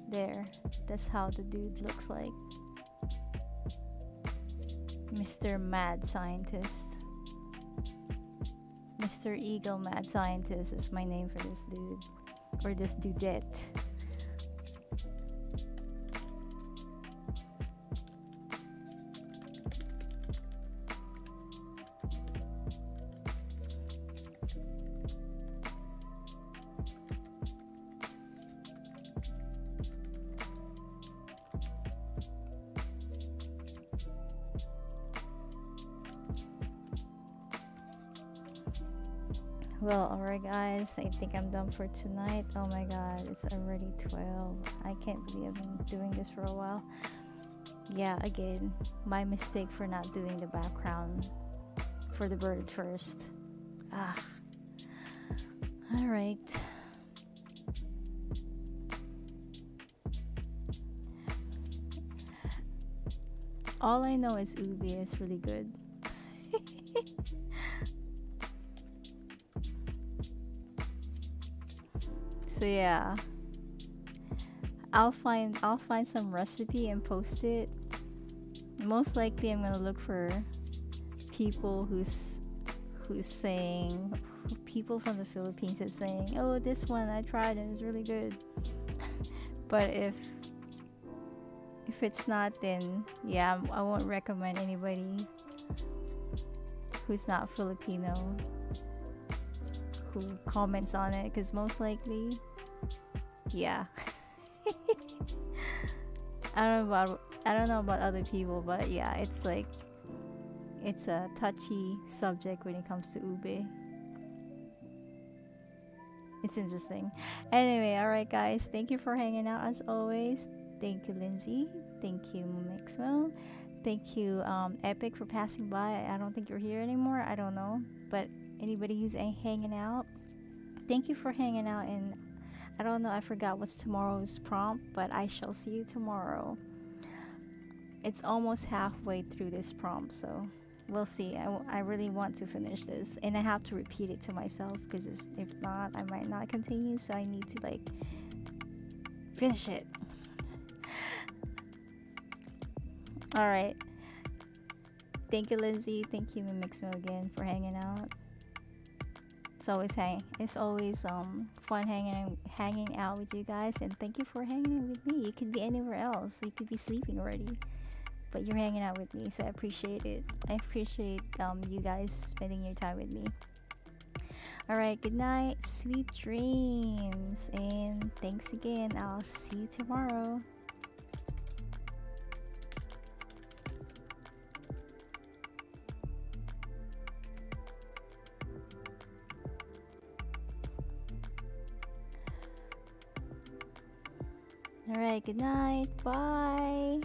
There. That's how the dude looks like. Mr. Mad Scientist. Mr. Eagle Mad Scientist is my name for this dude. Or this dudette. Well, alright guys, I think I'm done for tonight. Oh my god, it's already 12. I can't believe I've been doing this for a while. Yeah, again, my mistake for not doing the background for the bird first. Alright. All I know is ubi is really good. So yeah, I'll find some recipe and post it. Most likely I'm gonna look for people who's saying, people from the Philippines is saying, oh, this one I tried and it's really good. But if it's not, then yeah, I won't recommend anybody who's not Filipino who comments on it, because most likely, yeah. I don't know about other people, but yeah, it's like it's a touchy subject when it comes to ube. It's interesting. Anyway, alright guys, thank you for hanging out as always. Thank you, Lindsay. Thank you, Mixmo. Thank you, Epic, for passing by. I don't think you're here anymore. I don't know, but anybody who's hanging out, thank you for hanging out. And I don't know, I forgot what's tomorrow's prompt, but I shall see you tomorrow. It's almost halfway through this prompt, so we'll see. I really want to finish this, and I have to repeat it to myself, because if not, I might not continue, so I need to like finish it. Alright, thank you, Lindsay. Thank you, Mixmo, again for hanging out. It's always fun hanging out with you guys, and thank you for hanging out with me. You could be anywhere else, you could be sleeping already, but you're hanging out with me, so I appreciate it. I appreciate you guys spending your time with me. Alright, good night, sweet dreams, and thanks again. I'll see you tomorrow. Alright, good night. Bye.